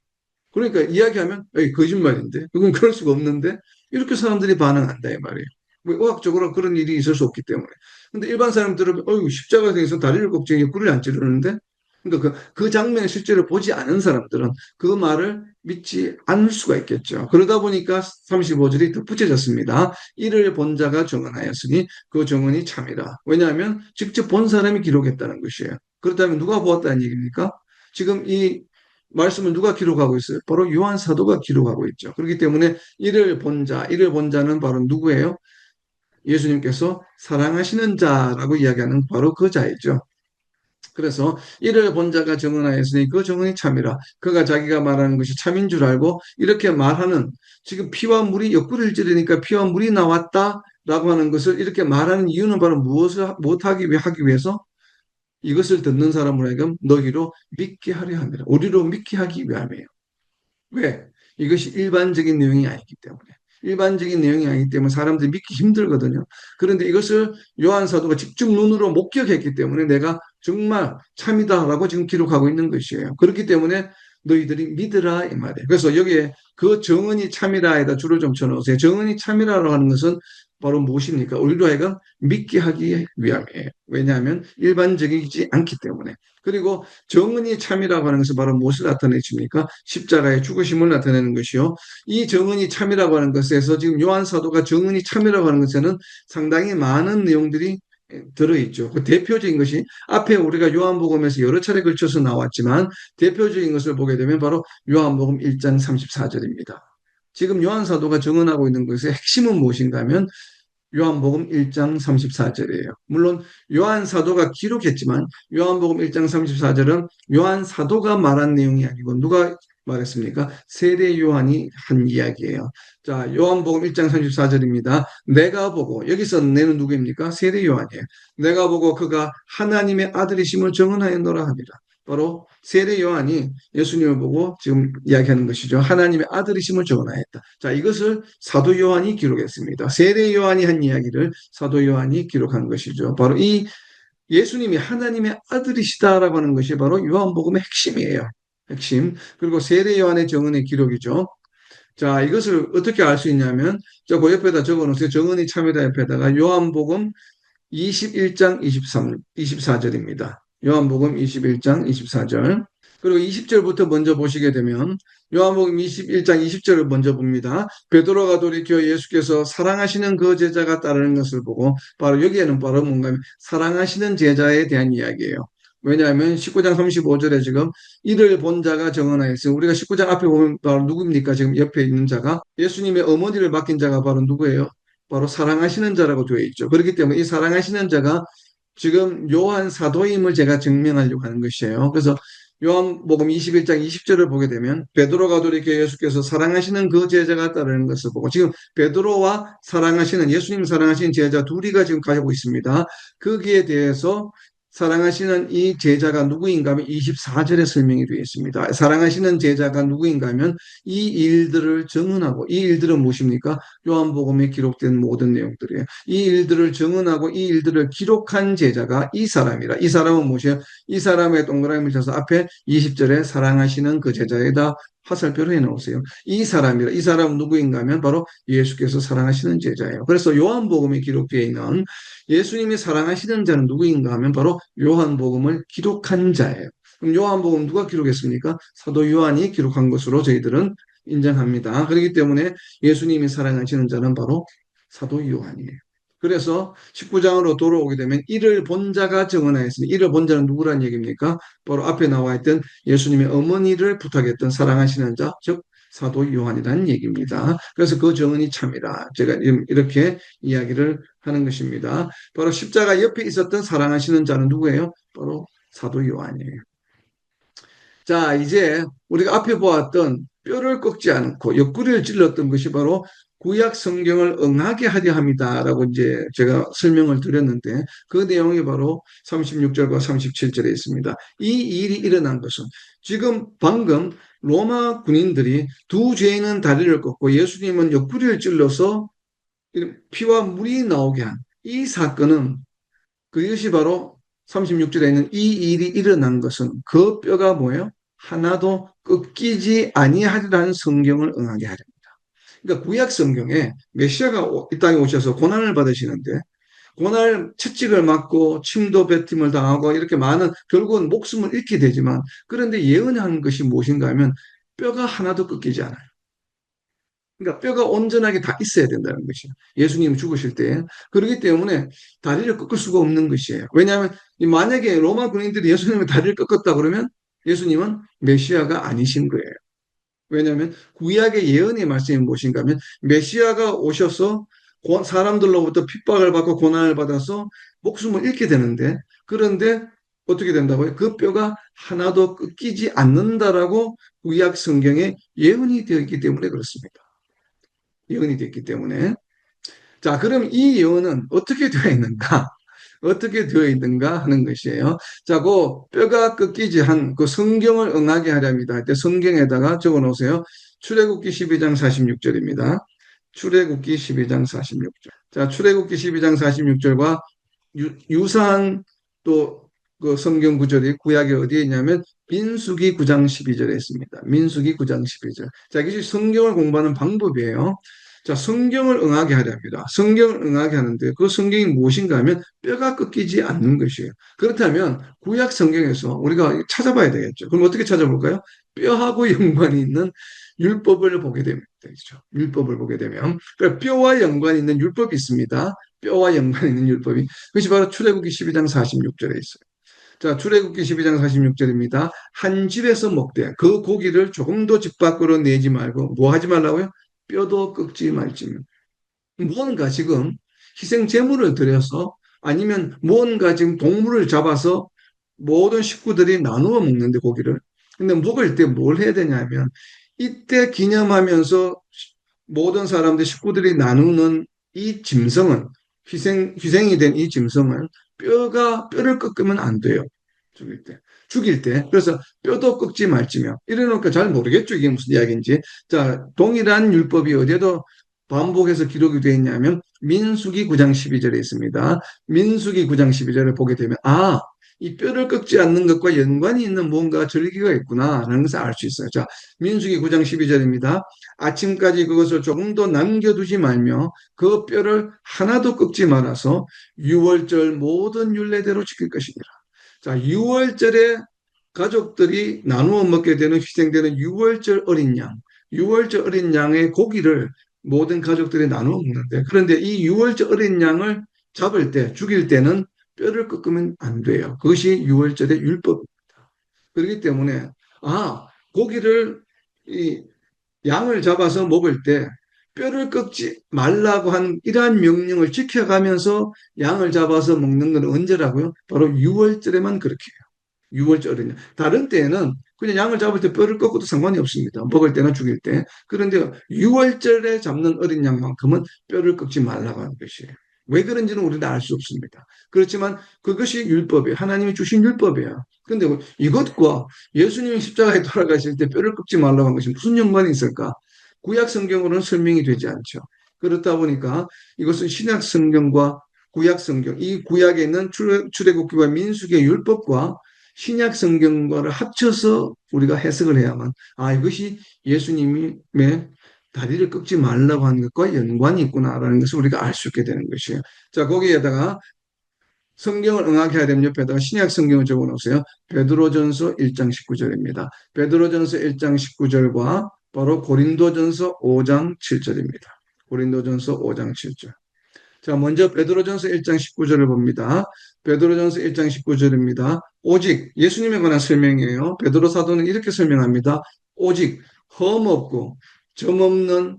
그러니까 이야기하면 에이, 거짓말인데 그건 그럴 수가 없는데 이렇게 사람들이 반응한다 이 말이에요. 왜 의학적으로 그런 일이 있을 수 없기 때문에. 근데 일반 사람들은 십자가에서 다리를 꺾지 옆구리를 안 찌르는데 그러니까 그 장면을 실제로 보지 않은 사람들은 그 말을 믿지 않을 수가 있겠죠. 그러다 보니까 35절이 덧붙여졌습니다. 이를 본 자가 정언하였으니 그 정언이 참이라. 왜냐하면 직접 본 사람이 기록했다는 것이에요. 그렇다면 누가 보았다는 얘기입니까? 지금 이 말씀을 누가 기록하고 있어요? 바로 요한 사도가 기록하고 있죠. 그렇기 때문에 이를 본 자는 바로 누구예요? 예수님께서 사랑하시는 자라고 이야기하는 바로 그 자이죠. 그래서 이를 본 자가 정언하였으니 그 정언이 참이라. 그가 자기가 말하는 것이 참인 줄 알고 이렇게 말하는 지금 피와 물이 옆구리를 찌르니까 피와 물이 나왔다라고 하는 것을 이렇게 말하는 이유는 바로 무엇을 하기 위해서 이것을 듣는 사람으로 하여금 너희로 믿게 하려 함이라. 우리로 믿게 하기 위함이에요. 왜? 이것이 일반적인 내용이 아니기 때문에. 일반적인 내용이 아니기 때문에 사람들이 믿기 힘들거든요. 그런데 이것을 요한 사도가 직접 눈으로 목격했기 때문에 내가 정말 참이다라고 지금 기록하고 있는 것이에요. 그렇기 때문에 너희들이 믿으라 이 말이에요. 그래서 여기에 그 정은이 참이라에다 줄을 좀 쳐놓으세요. 정은이 참이라고 하는 것은 바로 무엇입니까? 우리로 하여금 믿게 하기 위함이에요. 왜냐하면 일반적이지 않기 때문에. 그리고 정은이 참이라고 하는 것은 바로 무엇을 나타내십니까? 십자가의 죽으심을 나타내는 것이요. 이 정은이 참이라고 하는 것에서 지금 요한 사도가 정은이 참이라고 하는 것에는 상당히 많은 내용들이 들어있죠. 그 대표적인 것이 앞에 우리가 요한복음에서 여러 차례 걸쳐서 나왔지만 대표적인 것을 보게 되면 바로 요한복음 1장 34절입니다. 지금 요한 사도가 증언하고 있는 것의 핵심은 무엇인가 하면 요한복음 1장 34절이에요. 물론 요한 사도가 기록했지만 요한복음 1장 34절은 요한 사도가 말한 내용이 아니고 누가 말했습니까? 세례 요한이 한 이야기예요. 자, 요한복음 1장 34절입니다. 내가 보고, 여기서 내는 누구입니까? 세례 요한이에요. 내가 보고 그가 하나님의 아들이심을 증언하였노라 합니다. 바로 세례 요한이 예수님을 보고 지금 이야기하는 것이죠. 하나님의 아들이심을 증언하였다. 자, 이것을 사도 요한이 기록했습니다. 세례 요한이 한 이야기를 사도 요한이 기록한 것이죠. 바로 이 예수님이 하나님의 아들이시다라고 하는 것이 바로 요한복음의 핵심이에요. 핵심. 그리고 세례 요한의 증언의 기록이죠. 자, 이것을 어떻게 알 수 있냐면, 그 옆에다 적어 놓으세요. 정언이 참여다 옆에다가 요한복음 21장 24절입니다. 요한복음 21장 24절. 그리고 20절부터 먼저 보시게 되면 요한복음 21장 20절을 먼저 봅니다. 베드로가 돌이켜 예수께서 사랑하시는 그 제자가 따르는 것을 보고 바로 여기에는 바로 뭔가 사랑하시는 제자에 대한 이야기예요. 왜냐하면 19장 35절에 지금 이를 본 자가 정언하였어요. 우리가 19장 앞에 보면 바로 누굽니까? 지금 옆에 있는 자가 예수님의 어머니를 맡긴 자가 바로 누구예요? 바로 사랑하시는 자라고 되어 있죠. 그렇기 때문에 이 사랑하시는 자가 지금 요한 사도임을 제가 증명하려고 하는 것이에요. 그래서 요한복음 21장 20절을 보게 되면 베드로가 돌이켜 예수께서 사랑하시는 그 제자가 따르는 것을 보고 지금 베드로와 사랑하시는 예수님 사랑하시는 제자 둘이가 지금 가지고 있습니다. 거기에 대해서 사랑하시는 이 제자가 누구인가 하면 24절에 설명이 되어 있습니다. 사랑하시는 제자가 누구인가 하면 이 일들을 증언하고 이 일들은 무엇입니까? 요한복음에 기록된 모든 내용들이에요. 이 일들을 증언하고 이 일들을 기록한 제자가 이 사람이라. 이 사람은 무엇이에요? 이 사람의 동그라미를 쳐서 앞에 20절에 사랑하시는 그 제자에다 화살표로 해놓으세요. 이 사람이라. 이 사람은 누구인가 하면 바로 예수께서 사랑하시는 제자예요. 그래서 요한복음에 기록되어 있는 예수님이 사랑하시는 자는 누구인가 하면 바로 요한복음을 기록한 자예요. 그럼 요한복음 누가 기록했습니까? 사도 요한이 기록한 것으로 저희들은 인정합니다. 그렇기 때문에 예수님이 사랑하시는 자는 바로 사도 요한이에요. 그래서 19장으로 돌아오게 되면 이를 본 자가 증언하였으니 이를 본 자는 누구란 얘기입니까? 바로 앞에 나와 있던 예수님의 어머니를 부탁했던 사랑하시는 자, 즉 사도 요한이라는 얘기입니다. 그래서 그 증언이 참이라. 제가 이렇게 이야기를 하는 것입니다. 바로 십자가 옆에 있었던 사랑하시는 자는 누구예요? 바로 사도 요한이에요. 자, 이제 우리가 앞에 보았던 뼈를 꺾지 않고 옆구리를 찔렀던 것이 바로 구약 성경을 응하게 하려 합니다라고 이제 제가 설명을 드렸는데 그 내용이 바로 36절과 37절에 있습니다. 이 일이 일어난 것은 지금 방금 로마 군인들이 두 죄인은 다리를 꺾고 예수님은 옆구리를 찔러서 피와 물이 나오게 한 이 사건은 그것이 바로 36절에 있는 이 일이 일어난 것은 그 뼈가 뭐예요? 하나도 꺾이지 아니하리라는 성경을 응하게 하렵니다. 그러니까 구약 성경에 메시아가 이 땅에 오셔서 고난을 받으시는데 고난 채찍을 맞고 침도 뱉음을 당하고 이렇게 많은 결국은 목숨을 잃게 되지만 그런데 예언한 것이 무엇인가 하면 뼈가 하나도 꺾이지 않아요. 그러니까 뼈가 온전하게 다 있어야 된다는 것이에요. 예수님이 죽으실 때. 그렇기 때문에 다리를 꺾을 수가 없는 것이에요. 왜냐하면 만약에 로마 군인들이 예수님의 다리를 꺾었다 그러면 예수님은 메시아가 아니신 거예요. 왜냐하면 구약의 예언의 말씀이 무엇인가 하면 메시아가 오셔서 사람들로부터 핍박을 받고 고난을 받아서 목숨을 잃게 되는데 그런데 어떻게 된다고요? 그 뼈가 하나도 꺾이지 않는다라고 구약 성경에 예언이 되어 있기 때문에 그렇습니다. 예언이 됐기 때문에. 자, 그럼 이 예언은 어떻게 되어 있는가? 어떻게 되어 있는가 하는 것이에요. 자, 그 뼈가 꺾이지 한 그 성경을 응하게 하렵니다. 할 때 성경에다가 적어 놓으세요. 출애굽기 12장 46절입니다. 출애굽기 12장 46절. 자, 출애굽기 12장 46절과 유사한 또 그 성경 구절이 구약에 어디에 있냐면 민수기 9장 12절에 있습니다. 민수기 9장 12절. 자, 이것이 성경을 공부하는 방법이에요. 자, 성경을 응하게 하렵니다. 성경을 응하게 하는데 그 성경이 무엇인가 하면 뼈가 꺾이지 않는 것이에요. 그렇다면 구약 성경에서 우리가 찾아봐야 되겠죠. 그럼 어떻게 찾아볼까요? 뼈하고 연관이 있는 율법을 보게 됩니다. 그렇죠? 율법을 보게 되면 그러니까 뼈와 연관이 있는 율법이 있습니다. 뼈와 연관이 있는 율법이 그것이 바로 출애굽기 12장 46절에 있어요. 자, 출애굽기 12장 46절입니다. 한 집에서 먹되 그 고기를 조금도 집 밖으로 내지 말고 뭐 하지 말라고요? 뼈도 꺾지 말지며. 무언가 지금 희생 제물을 드려서 아니면 무언가 지금 동물을 잡아서 모든 식구들이 나누어 먹는데 고기를. 근데 먹을 때 뭘 해야 되냐면 이때 기념하면서 모든 사람들 식구들이 나누는 이 짐승은 희생이 된 이 짐승은 뼈를 꺾으면 안 돼요. 죽일 때. 죽일 때. 그래서 뼈도 꺾지 말지며. 이래놓고 잘 모르겠죠. 이게 무슨 이야기인지. 자, 동일한 율법이 어디에도 반복해서 기록이 되어 있냐면 민수기 9장 12절에 있습니다. 민수기 9장 12절을 보게 되면 이 뼈를 꺾지 않는 것과 연관이 있는 뭔가 절기가 있구나라는 것을 알 수 있어요. 자, 민수기 9장 12절입니다. 아침까지 그것을 조금도 남겨두지 말며 그 뼈를 하나도 꺾지 말아서 유월절 모든 율례대로 지킬 것이니라. 자, 6월절에 가족들이 나누어 먹게 되는 희생되는 6월절 어린 양, 6월절 어린 양의 고기를 모든 가족들이 나누어 먹는데 그런데 이 6월절 어린 양을 잡을 때, 죽일 때는 뼈를 꺾으면 안 돼요. 그것이 6월절의 율법입니다. 그렇기 때문에 고기를 이 양을 잡아서 먹을 때 뼈를 꺾지 말라고 한 이러한 명령을 지켜가면서 양을 잡아서 먹는 건 언제라고요? 바로 6월절에만 그렇게 해요. 6월절은요. 다른 때에는 그냥 양을 잡을 때 뼈를 꺾어도 상관이 없습니다. 먹을 때나 죽일 때. 그런데 6월절에 잡는 어린 양만큼은 뼈를 꺾지 말라고 하는 것이에요. 왜 그런지는 우리는 알 수 없습니다. 그렇지만 그것이 율법이에요. 하나님이 주신 율법이에요. 그런데 이것과 예수님이 십자가에 돌아가실 때 뼈를 꺾지 말라고 한 것이 무슨 연관이 있을까? 구약 성경으로는 설명이 되지 않죠. 그렇다 보니까 이것은 신약 성경과 구약 성경, 이 구약에 있는 출애굽기와 민수기의 율법과 신약 성경과를 합쳐서 우리가 해석을 해야만 이것이 예수님의 다리를 꺾지 말라고 하는 것과 연관이 있구나라는 것을 우리가 알 수 있게 되는 것이에요. 자, 거기에다가 성경을 응하게 해야 되면 옆에다가 신약 성경을 적어 놓으세요. 베드로전서 1장 19절입니다. 베드로전서 1장 19절과 바로 고린도전서 5장 7절입니다. 고린도전서 5장 7절. 자, 먼저 베드로전서 1장 19절을 봅니다. 베드로전서 1장 19절입니다. 오직 예수님에 관한 설명이에요. 베드로 사도는 이렇게 설명합니다. 오직 흠없고 점없는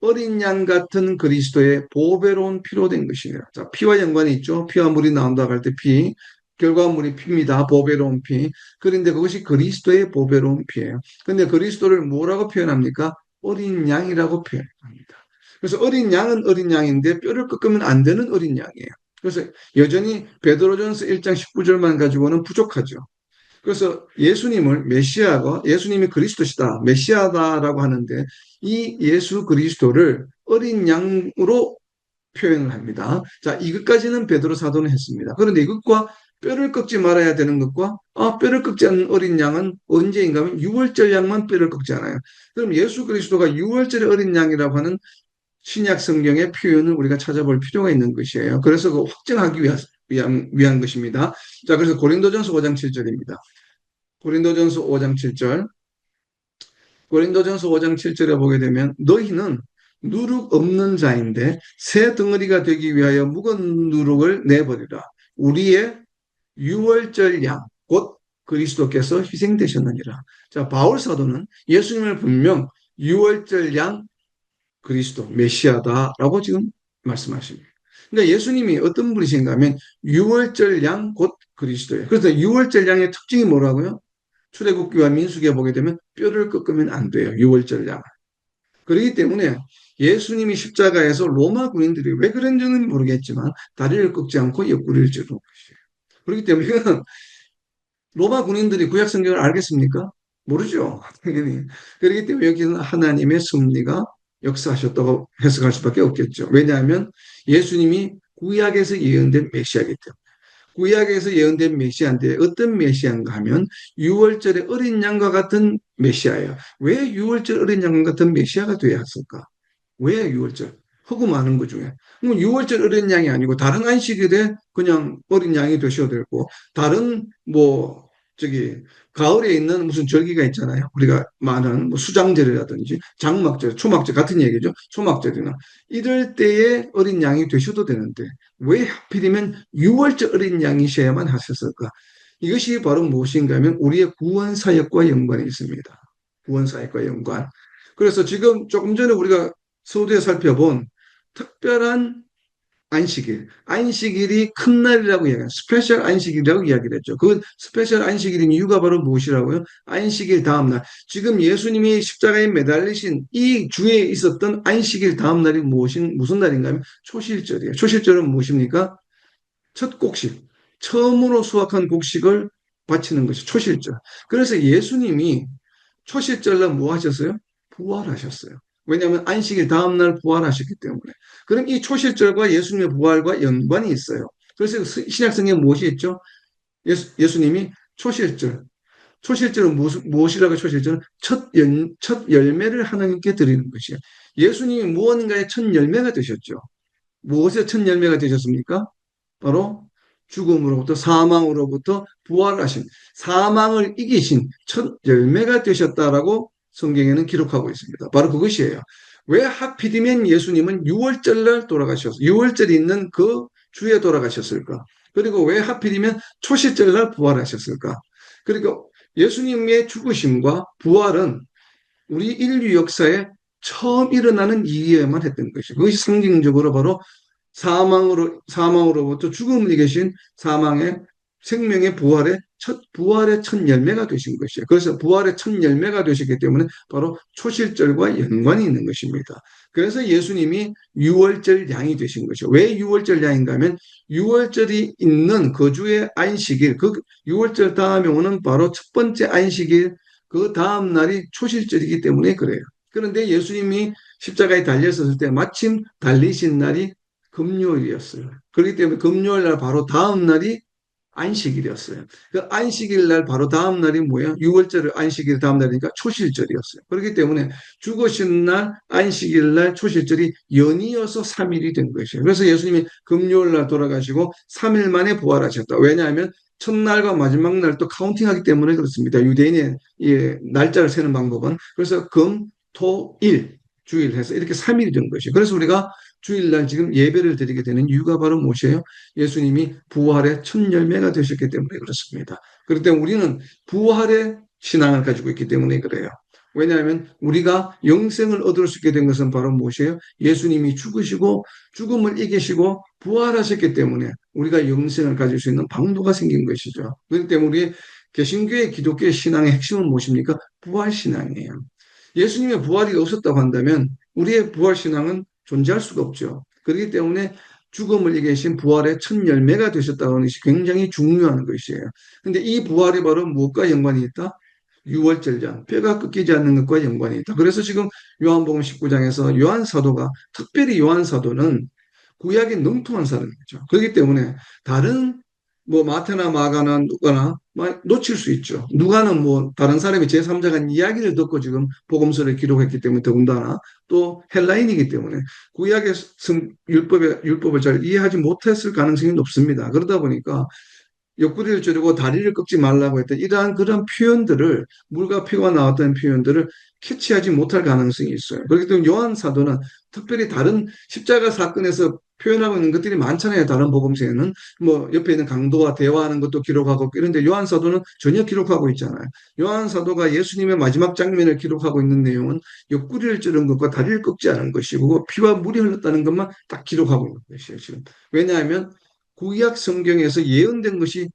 어린 양 같은 그리스도의 보배로운 피로 된 것이니라. 자, 피와 연관이 있죠. 피와 물이 나온다고 할 때 피, 결과물이 피입니다. 보배로운 피. 그런데 그것이 그리스도의 보배로운 피예요. 근데 그리스도를 뭐라고 표현합니까? 어린 양이라고 표현합니다. 그래서 어린 양은 어린 양인데 뼈를 꺾으면 안 되는 어린 양이에요. 그래서 여전히 베드로전서 1장 19절만 가지고는 부족하죠. 그래서 예수님을 메시아가 예수님이 그리스도시다, 메시아다라고 하는데 이 예수 그리스도를 어린 양으로 표현을 합니다. 자, 이것까지는 베드로 사도는 했습니다. 그런데 이것과 뼈를 꺾지 말아야 되는 것과 뼈를 꺾지 않는 어린 양은 언제인가 하면 6월절 양만 뼈를 꺾지 않아요. 그럼 예수 그리스도가 6월절의 어린 양이라고 하는 신약 성경의 표현을 우리가 찾아볼 필요가 있는 것이에요. 그래서 그 확정하기 위한 것입니다. 자, 그래서 고린도전서 5장 7절입니다. 고린도전서 5장 7절. 고린도전서 5장 7절에 보게 되면 너희는 누룩 없는 자인데 새 덩어리가 되기 위하여 묵은 누룩을 내버리라. 우리의 유월절 양, 곧 그리스도께서 희생되셨느니라. 자, 바울 사도는 예수님을 분명 유월절 양 그리스도, 메시아다라고 지금 말씀하십니다. 그러니까 예수님이 어떤 분이신가 하면 유월절 양 곧 그리스도예요. 그래서 유월절 양의 특징이 뭐라고요? 출애굽기와 민수기에 보게 되면 뼈를 꺾으면 안 돼요. 유월절 양. 그렇기 때문에 예수님이 십자가에서 로마 군인들이 왜 그런지는 모르겠지만 다리를 꺾지 않고 옆구리를 찌르는 것이에요. 그렇기 때문에 이거는 로마 군인들이 구약 성경을 알겠습니까? 모르죠. 당연히. 그렇기 때문에 여기는 하나님의 섭리가 역사하셨다고 해석할 수밖에 없겠죠. 왜냐하면 예수님이 구약에서 예언된 메시아이기 때문에. 구약에서 예언된 메시아인데 어떤 메시아인가 하면 유월절의 어린 양과 같은 메시아예요. 왜 유월절 어린 양과 같은 메시아가 되어야 했을까? 왜 6월절? 허구 많은 것 중에. 뭐 6월절 어린 양이 아니고 다른 안식일에 그냥 어린 양이 되셔도 되고 다른 뭐 저기 가을에 있는 무슨 절기가 있잖아요. 우리가 많은 뭐 수장절이라든지 장막절, 초막절 같은 얘기죠. 초막절이나 이럴 때에 어린 양이 되셔도 되는데 왜 하필이면 6월절 어린 양이셔야만 하셨을까? 이것이 바로 무엇인가 하면 우리의 구원 사역과 연관이 있습니다. 구원 사역과 연관. 그래서 지금 조금 전에 우리가 서두에 살펴본 특별한 안식일, 안식일이 큰 날이라고 이야기해요. 스페셜 안식일이라고 이야기를 했죠. 그 스페셜 안식일의 이유가 바로 무엇이라고요? 안식일 다음 날. 지금 예수님이 십자가에 매달리신 이 주에 있었던 안식일 다음 날이 무슨 날인가 하면 초실절이에요. 초실절은 무엇입니까? 첫 곡식. 처음으로 수확한 곡식을 바치는 것이 초실절. 그래서 예수님이 초실절날 뭐 하셨어요? 부활하셨어요. 왜냐하면 안식일 다음날 부활하셨기 때문에. 그럼 이 초실절과 예수님의 부활과 연관이 있어요. 그래서 신약성경에 무엇이 있죠? 예수님이 초실절. 초실절은 무엇이라고 초실절은 첫 열매를 하나님께 드리는 것이에요. 예수님이 무언가의 첫 열매가 되셨죠. 무엇의 첫 열매가 되셨습니까? 바로 죽음으로부터 사망으로부터 부활하신 사망을 이기신 첫 열매가 되셨다라고 성경에는 기록하고 있습니다. 바로 그것이에요. 왜 하필이면 예수님은 6월절 날 돌아가셨어요? 6월절이 있는 그 주에 돌아가셨을까? 그리고 왜 하필이면 초실절 날 부활하셨을까? 그리고 예수님의 죽으심과 부활은 우리 인류 역사에 처음 일어나는 일에만 했던 것이죠. 그것이 상징적으로 바로 사망으로부터 죽음을 이기신 사망의 생명의 부활의 첫 열매가 되신 것이에요. 그래서 부활의 첫 열매가 되셨기 때문에 바로 초실절과 연관이 있는 것입니다. 그래서 예수님이 6월절 양이 되신 것이죠. 왜 6월절 양인가 하면 6월절이 있는 그 주의 안식일, 그 6월절 다음에 오는 바로 첫 번째 안식일, 그 다음 날이 초실절이기 때문에 그래요. 그런데 예수님이 십자가에 달렸을 때 마침 달리신 날이 금요일이었어요. 그렇기 때문에 금요일 날 바로 다음 날이 안식일이었어요. 그 안식일 날 바로 다음 날이 뭐예요? 6월절 안식일 다음 날이니까 초실절이었어요. 그렇기 때문에 죽으신 날, 안식일 날, 초실절이 연이어서 3일이 된 것이에요. 그래서 예수님이 금요일 날 돌아가시고 3일 만에 부활하셨다. 왜냐하면 첫날과 마지막 날 또 카운팅하기 때문에 그렇습니다. 유대인의 날짜를 세는 방법은. 그래서 금, 토, 일, 주일 해서 이렇게 3일이 된 것이에요. 그래서 우리가 주일날 지금 예배를 드리게 되는 이유가 바로 무엇이에요? 예수님이 부활의 첫 열매가 되셨기 때문에 그렇습니다. 그렇기 때문에 우리는 부활의 신앙을 가지고 있기 때문에 그래요. 왜냐하면 우리가 영생을 얻을 수 있게 된 것은 바로 무엇이에요? 예수님이 죽으시고 죽음을 이기시고 부활하셨기 때문에 우리가 영생을 가질 수 있는 방도가 생긴 것이죠. 그렇기 때문에 우리 개신교의 기독교의 신앙의 핵심은 무엇입니까? 부활신앙이에요. 예수님의 부활이 없었다고 한다면 우리의 부활신앙은 존재할 수가 없죠. 그렇기 때문에 죽음을 이기신 부활의 첫 열매가 되셨다는 것이 굉장히 중요한 것이에요. 근데 이 부활이 바로 무엇과 연관이 있다? 유월절장, 뼈가 꺾이지 않는 것과 연관이 있다. 그래서 지금 요한복음 19장에서 요한 사도가, 특별히 요한 사도는 구약에 능통한 사람이죠. 그렇기 때문에 다른 뭐 마태나 마가나 누가나 놓칠 수 있죠. 누가는 뭐 다른 사람이 제3자가 이야기를 듣고 지금 복음서를 기록했기 때문에 더군다나 또 헬라인이기 때문에 구약의 율법을 잘 이해하지 못했을 가능성이 높습니다. 그러다 보니까 옆구리를 찌르고 다리를 꺾지 말라고 했던 이러한 그런 표현들을 물과 피가 나왔던 표현들을 캐치하지 못할 가능성이 있어요. 그렇기 때문에 요한 사도는 특별히 다른 십자가 사건에서 표현하고 있는 것들이 많잖아요. 다른 복음서에는 뭐 옆에 있는 강도와 대화하는 것도 기록하고 이런데 요한 사도는 전혀 기록하고 있잖아요. 요한 사도가 예수님의 마지막 장면을 기록하고 있는 내용은 옆구리를 찌른 것과 다리를 꺾지 않은 것이고 피와 물이 흘렀다는 것만 딱 기록하고 있는 것이에요. 지금 왜냐하면 구약 성경에서 예언된 것이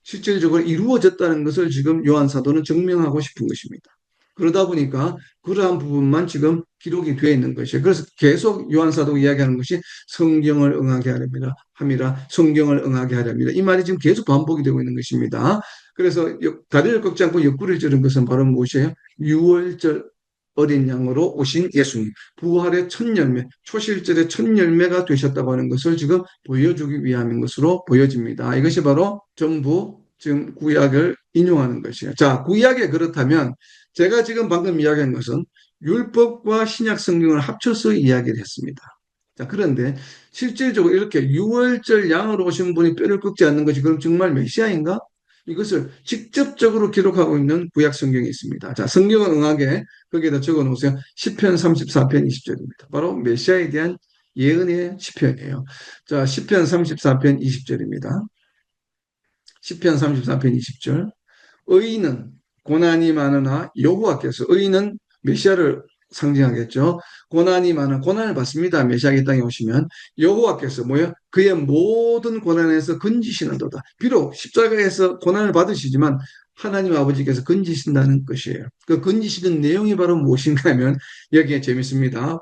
실질적으로 이루어졌다는 것을 지금 요한 사도는 증명하고 싶은 것입니다. 그러다 보니까 그러한 부분만 지금 기록이 되어 있는 것이에요. 그래서 계속 요한사도가 이야기하는 것이 성경을 응하게 하렵니다. 함이라 성경을 응하게 하렵니다. 이 말이 지금 계속 반복이 되고 있는 것입니다. 그래서 다리를 꺾지 않고 옆구리를 찌른 것은 바로 무엇이에요? 6월절 어린 양으로 오신 예수님, 부활의 첫 열매, 초실절의 첫 열매가 되셨다고 하는 것을 지금 보여주기 위함인 것으로 보여집니다. 이것이 바로 전부 지금 구약을 인용하는 것이에요. 자, 구약에 그렇다면 제가 지금 방금 이야기한 것은 율법과 신약 성경을 합쳐서 이야기를 했습니다. 자, 그런데 실질적으로 이렇게 6월절 양으로 오신 분이 뼈를 꺾지 않는 것이 그럼 정말 메시아인가? 이것을 직접적으로 기록하고 있는 구약 성경이 있습니다. 자, 성경을 응하게 거기에다 적어 놓으세요. 시편 34편 20절입니다. 바로 메시아에 대한 예언의 시편이에요. 자, 시편 34편 20절입니다. 시편 34편 20절. 의인은 고난이 많으나 여호와께서 의인은 메시아를 상징하겠죠. 고난이 많은 고난을 받습니다. 메시아의 땅에 오시면 여호와께서 뭐요? 그의 모든 고난에서 건지시는도다. 비록 십자가에서 고난을 받으시지만 하나님 아버지께서 건지신다는 것이에요. 그 건지시는 내용이 바로 무엇인가 하면 여기에 재밌습니다.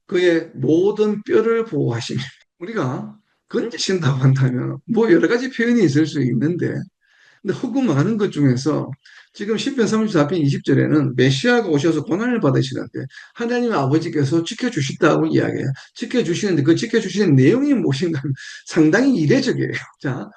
그의 모든 뼈를 보호하시며 우리가 건지신다고 한다면 뭐 여러 가지 표현이 있을 수 있는데 근데 허구 많은 것 중에서 지금 시편 34편 20절에는 메시아가 오셔서 고난을 받으시는데 하나님 아버지께서 지켜주신다고 이야기해요. 지켜주시는데 그 지켜주시는 내용이 무엇인가 하면 상당히 이례적이에요. 자,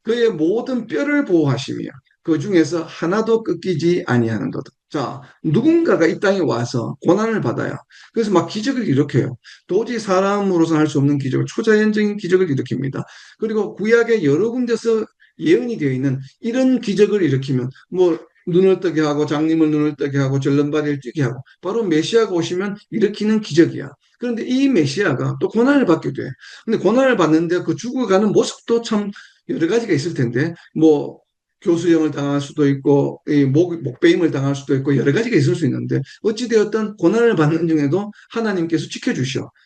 그의 모든 뼈를 보호하시며 그 중에서 하나도 꺾이지 아니하는도다. 자, 누군가가 이 땅에 와서 고난을 받아요. 그래서 막 기적을 일으켜요. 도저히 사람으로서 할 수 없는 기적을, 초자연적인 기적을 일으킵니다. 그리고 구약의 여러 군데서 예언이 되어 있는 이런 기적을 일으키면 뭐 눈을 뜨게 하고 장님을 눈을 뜨게 하고 절름발이를 뛰게 하고 바로 메시아가 오시면 일으키는 기적이야. 그런데 이 메시아가 또 고난을 받게 돼. 근데 고난을 받는데 그 죽어가는 모습도 참 여러 가지가 있을 텐데 뭐 교수형을 당할 수도 있고 목베임을 당할 수도 있고 여러 가지가 있을 수 있는데 어찌되었든 고난을 받는 중에도 하나님께서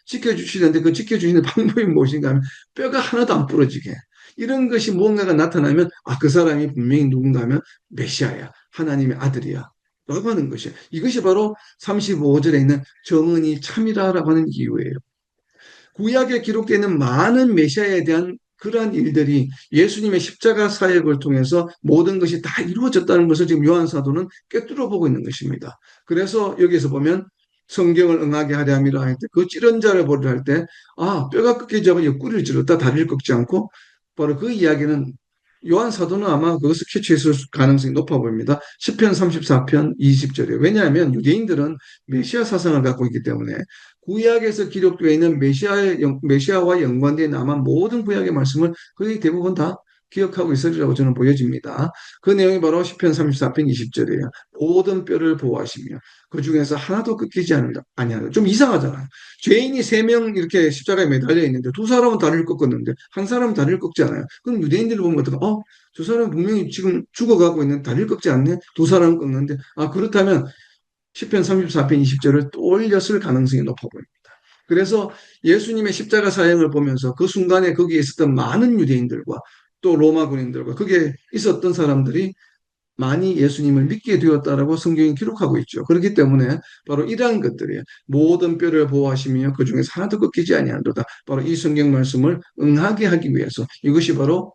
지켜주시는데 그 지켜주시는 방법이 무엇인가 하면 뼈가 하나도 안 부러지게 이런 것이 무언가가 나타나면 아, 그 사람이 분명히 누군가 하면 메시아야. 하나님의 아들이야. 라고 하는 것이에요. 이것이 바로 35절에 있는 정은이 참이라라고 하는 이유예요. 구약에 기록되어 있는 많은 메시아에 대한 그러한 일들이 예수님의 십자가 사역을 통해서 모든 것이 다 이루어졌다는 것을 지금 요한 사도는 꿰뚫어 보고 있는 것입니다. 그래서 여기서 보면 성경을 응하게 하려 함이라 할 때 그 찌른 자를 보려 할 때 아, 뼈가 꺾이지 않고 옆구리를 찔렀다 다리를 꺾지 않고 바로 그 이야기는 요한 사도는 아마 그것을 캐치했을 가능성이 높아 보입니다. 시편 34편 20절에 왜냐하면 유대인들은 메시아 사상을 갖고 있기 때문에 구약에서 기록되어 있는 메시아와 연관된 아마 모든 구약의 말씀을 거의 대부분 다 기억하고 있으리라고 저는 보여집니다. 그 내용이 바로 시편 34편 20절이에요. 모든 뼈를 보호하시며 그 중에서 하나도 꺾이지 아니하다. 좀 이상하잖아요. 죄인이 세 명 이렇게 십자가에 매달려 있는데 두 사람은 다리를 꺾었는데 한 사람은 다리를 꺾지 않아요. 그럼 유대인들을 보면 어떡해? 저 사람은 분명히 지금 죽어가고 있는 다리를 꺾지 않네? 두 사람은 꺾는데 아 그렇다면 시편 34편 20절을 또 올렸을 가능성이 높아 보입니다. 그래서 예수님의 십자가 사역을 보면서 그 순간에 거기에 있었던 많은 유대인들과 또 로마 군인들과 거기에 있었던 사람들이 많이 예수님을 믿게 되었다라고 성경이 기록하고 있죠. 그렇기 때문에 바로 이러한 것들이 모든 뼈를 보호하시며 그 중에서 하나도 꺾이지 아니한도다. 바로 이 성경 말씀을 응하게 하기 위해서 이것이 바로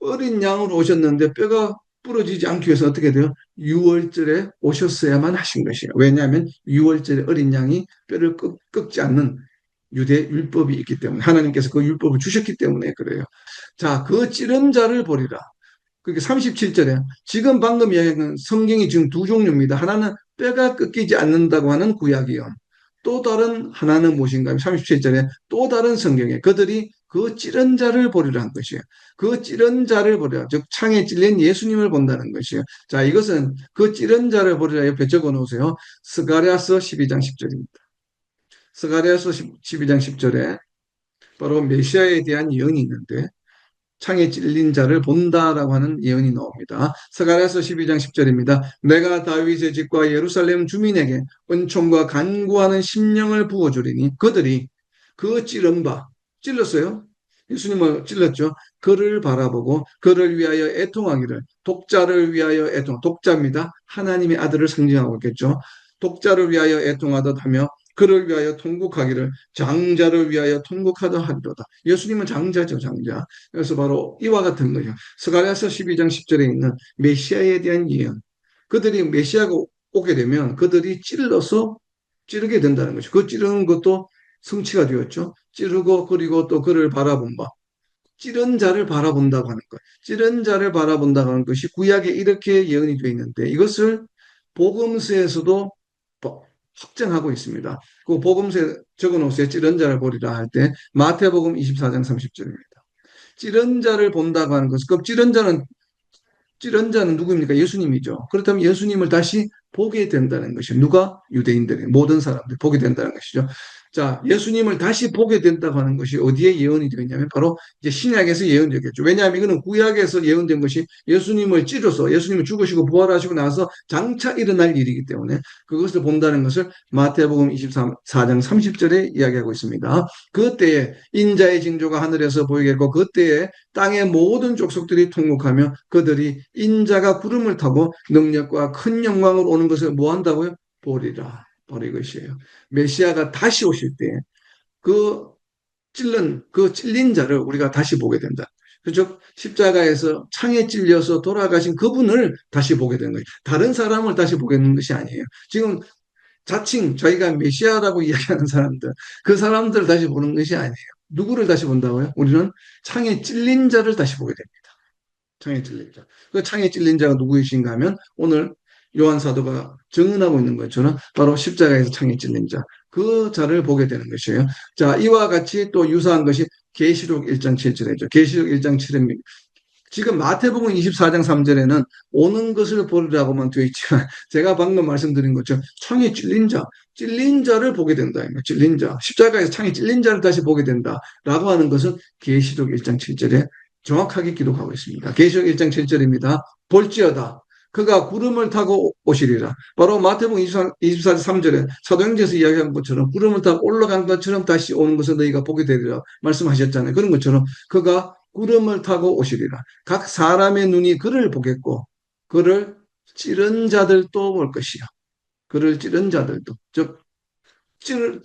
어린 양으로 오셨는데 뼈가 부러지지 않기 위해서 어떻게 돼요? 6월절에 오셨어야만 하신 것이에요. 왜냐하면 6월절에 어린 양이 뼈를 꺾지 않는 유대 율법이 있기 때문에 하나님께서 그 율법을 주셨기 때문에 그래요. 자, 그 찌른 자를 보리라. 그게 37절에 지금 방금 이야기한 성경이 지금 두 종류입니다. 하나는 뼈가 꺾이지 않는다고 하는 구약이요. 또 다른 하나는 무엇인가? 37절에 또 다른 성경에 그들이 그 찌른 자를 보리라 한 것이에요. 그 찌른 자를 보리라. 즉 창에 찔린 예수님을 본다는 것이에요. 자, 이것은 그 찌른 자를 보리라 옆에 적어 놓으세요. 스가랴서 12장 10절입니다. 스가랴서 12장 10절에 바로 메시아에 대한 예언이 있는데 창에 찔린 자를 본다라고 하는 예언이 나옵니다. 스가랴서 12장 10절입니다. 내가 다윗의 집과 예루살렘 주민에게 은총과 간구하는 심령을 부어주리니 그들이 그 찔른 바 찔렀어요. 예수님을 찔렀죠. 그를 바라보고 그를 위하여 애통하기를, 독자를 위하여 독자입니다. 하나님의 아들을 상징하고 있겠죠. 독자를 위하여 애통하듯 하며 그를 위하여 통곡하기를, 장자를 위하여 통곡하듯 하리로다. 예수님은 장자죠, 장자. 그래서 바로 이와 같은 거죠. 스가랴서 12장 10절에 있는 메시아에 대한 예언. 그들이 메시아가 오게 되면 그들이 찌르게 된다는 거죠. 그 찌르는 것도 성취가 되었죠. 찌르고 그리고 또 그를 바라본 바. 찌른 자를 바라본다고 하는 것. 찌른 자를 바라본다고 하는 것이 구약에 이렇게 예언이 되어 있는데 이것을 복음서에서도 확정하고 있습니다. 그 복음서에 적어놓으세요. 찌른 자를 보리라 할 때 마태복음 24장 30절입니다. 찌른 자를 본다고 하는 것은 그 찌른 자는 누구입니까? 예수님이죠. 그렇다면 예수님을 다시 보게 된다는 것이죠. 누가? 유대인들이, 모든 사람들이 보게 된다는 것이죠. 자, 예수님을 다시 보게 된다고 하는 것이 어디에 예언이 되었냐면 바로 이제 신약에서 예언되겠죠. 왜냐하면 이거는 구약에서 예언된 것이 예수님을 찌르서 예수님을 죽으시고 부활하시고 나서 장차 일어날 일이기 때문에 그것을 본다는 것을 마태복음 24장 30절에 이야기하고 있습니다. 그때에 인자의 징조가 하늘에서 보이겠고 그때에 땅의 모든 족속들이 통곡하며 그들이 인자가 구름을 타고 능력과 큰 영광으로 오는 것을 뭐 한다고요? 보리라. 바로 이것이에요. 메시아가 다시 오실 때 그 그 찔린 자를 우리가 다시 보게 된다. 그죠? 십자가에서 창에 찔려서 돌아가신 그분을 다시 보게 되는 거예요. 다른 사람을 다시 보게 되는 것이 아니에요. 지금 자칭 저희가 메시아라고 이야기하는 사람들, 그 사람들을 다시 보는 것이 아니에요. 누구를 다시 본다고요? 우리는 창에 찔린 자를 다시 보게 됩니다. 창에 찔린 자. 그 창에 찔린 자가 누구이신가 하면 오늘 요한 사도가 증언하고 있는 것처럼 바로 십자가에서 창에 찔린 자. 그 자를 보게 되는 것이에요. 자, 이와 같이 또 유사한 것이 계시록 1장 7절이죠. 계시록 1장 7절입니다. 지금 마태복음 24장 3절에는 오는 것을 보리라고만 되어 있지만 제가 방금 말씀드린 것처럼 창에 찔린 자를 보게 된다. 찔린 자, 십자가에서 창에 찔린 자를 다시 보게 된다라고 하는 것은 계시록 1장 7절에 정확하게 기록하고 있습니다. 계시록 1장 7절입니다. 볼지어다. 그가 구름을 타고 오시리라. 바로 마태복음 24장 3절에 사도행전에서 이야기한 것처럼 구름을 타고 올라간 것처럼 다시 오는 것을 너희가 보게 되리라 말씀하셨잖아요. 그런 것처럼 그가 구름을 타고 오시리라. 각 사람의 눈이 그를 보겠고 그를 찌른 자들도 볼 것이요. 그를 찌른 자들도 즉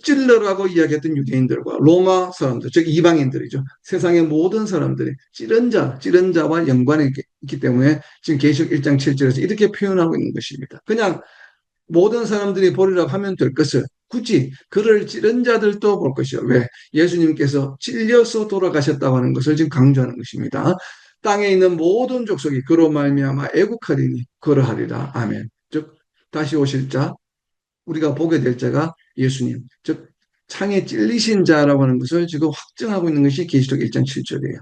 찔러라고 이야기했던 유대인들과 로마 사람들, 즉 이방인들이죠. 세상의 모든 사람들이 찌른 자와 연관이 있기 때문에 지금 계시록 1장 7절에서 이렇게 표현하고 있는 것입니다. 그냥 모든 사람들이 보리라고 하면 될 것을 굳이 그를 찌른 자들도 볼 것이요. 왜? 예수님께서 찔려서 돌아가셨다고 하는 것을 지금 강조하는 것입니다. 땅에 있는 모든 족속이 그로 말미암아 애국하리니 그러하리라. 아멘. 즉 다시 오실 자, 우리가 보게 될 자가 예수님, 즉 창에 찔리신 자라고 하는 것을 지금 확증하고 있는 것이 계시록 1장 7절이에요.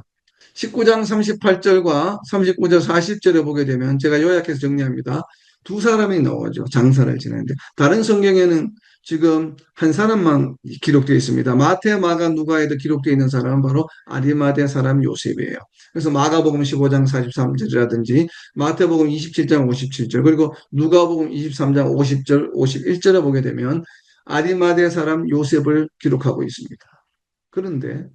19장 38절과 39절 40절에 보게 되면 제가 요약해서 정리합니다. 두 사람이 나오죠. 장사를 지내는데 다른 성경에는 지금 한 사람만 기록되어 있습니다. 마태, 마가, 누가에도 기록되어 있는 사람은 바로 아리마대 사람 요셉이에요. 그래서 마가복음 15장 43절이라든지 마태복음 27장 57절 그리고 누가복음 23장 50절 51절에 보게 되면 아리마대 사람 요셉을 기록하고 있습니다. 그런데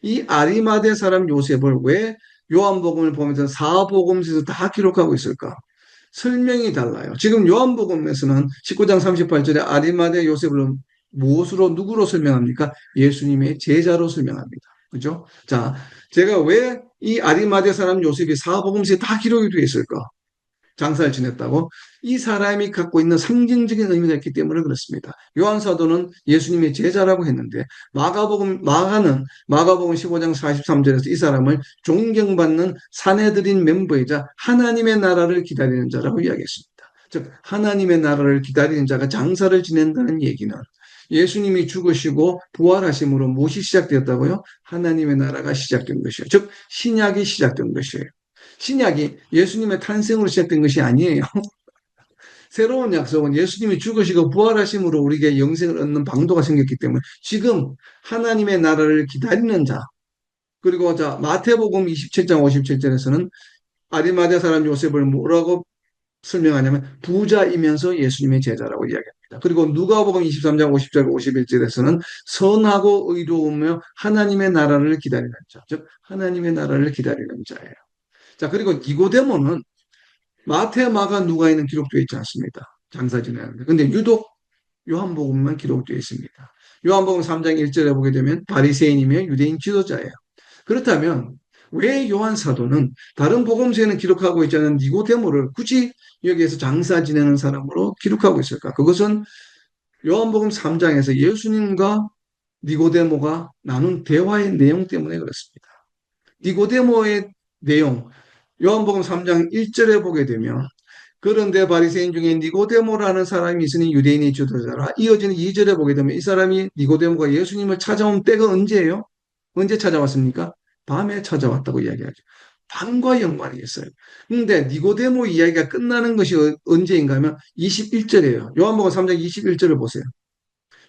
이 아리마대 사람 요셉을 왜 요한복음을 보면서 사복음서에서 다 기록하고 있을까? 설명이 달라요. 지금 요한복음에서는 19장 38절에 아리마대 요셉을 무엇으로 누구로 설명합니까? 예수님의 제자로 설명합니다. 그죠? 자, 제가 왜 이 아리마대 사람 요셉이 사복음서에 다 기록이 되어 있을까? 장사를 지냈다고 이 사람이 갖고 있는 상징적인 의미가 있기 때문에 그렇습니다. 요한 사도는 예수님의 제자라고 했는데 마가는 마가복음 15장 43절에서 이 사람을 존경받는 사내들인 멤버이자 하나님의 나라를 기다리는 자라고 이야기했습니다. 즉 하나님의 나라를 기다리는 자가 장사를 지낸다는 얘기는 예수님이 죽으시고 부활하심으로 무엇이 시작되었다고요? 하나님의 나라가 시작된 것이에요. 즉 신약이 시작된 것이에요. 신약이 예수님의 탄생으로 시작된 것이 아니에요. 새로운 약속은 예수님이 죽으시고 부활하심으로 우리에게 영생을 얻는 방도가 생겼기 때문에 지금 하나님의 나라를 기다리는 자 그리고 자 마태복음 27장 57절에서는 아리마대 사람 요셉을 뭐라고 설명하냐면 부자이면서 예수님의 제자라고 이야기합니다. 있습니다. 그리고 누가복음 23장 50절 51절에서는 선하고 의로우며 하나님의 나라를 기다리는 자, 즉 하나님의 나라를 기다리는 자예요. 자, 그리고 니고데모는 마태, 마가, 누가에는 기록되어 있지 않습니다. 장사 지내는데. 근데 유독 요한복음만 기록되어 있습니다. 요한복음 3장 1절에 보게 되면 바리새인이며 유대인 지도자예요. 그렇다면 왜 요한 사도는 다른 복음서에는 기록하고 있지 않은 니고데모를 굳이 여기에서 장사 지내는 사람으로 기록하고 있을까? 그것은 요한복음 3장에서 예수님과 니고데모가 나눈 대화의 내용 때문에 그렇습니다. 니고데모의 내용, 요한복음 3장 1절에 보게 되면 그런데 바리새인 중에 니고데모라는 사람이 있으니 유대인의 지도자라. 이어지는 2절에 보게 되면 이 사람이 니고데모가 예수님을 찾아온 때가 언제예요? 언제 찾아왔습니까? 밤에 찾아왔다고 이야기하죠. 밤과 연관이 있어요. 근데 니고데모 이야기가 끝나는 것이 언제인가 하면 21절이에요. 요한복음 3장 21절을 보세요.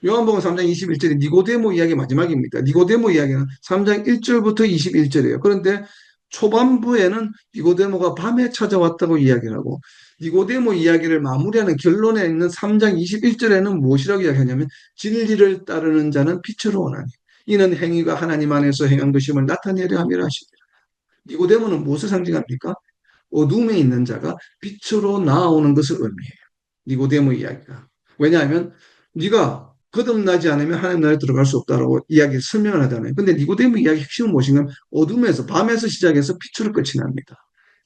요한복음 3장 21절이 니고데모 이야기 마지막입니다. 니고데모 이야기는 3장 1절부터 21절이에요. 그런데 초반부에는 니고데모가 밤에 찾아왔다고 이야기를 하고 니고데모 이야기를 마무리하는 결론에 있는 3장 21절에는 무엇이라고 이야기하냐면 진리를 따르는 자는 빛으로 오나니 이는 행위가 하나님 안에서 행한 것임을 나타내려 함이라 하시니라. 니고데모는 무엇을 상징합니까? 어둠에 있는 자가 빛으로 나아오는 것을 의미해요. 니고데모 이야기가. 왜냐하면 네가 거듭나지 않으면 하나님 나라에 들어갈 수 없다라고 이야기 설명을 하잖아요. 근데 니고데모 이야기 핵심은 무엇인가? 어둠에서 밤에서 시작해서 빛으로 끝이 납니다.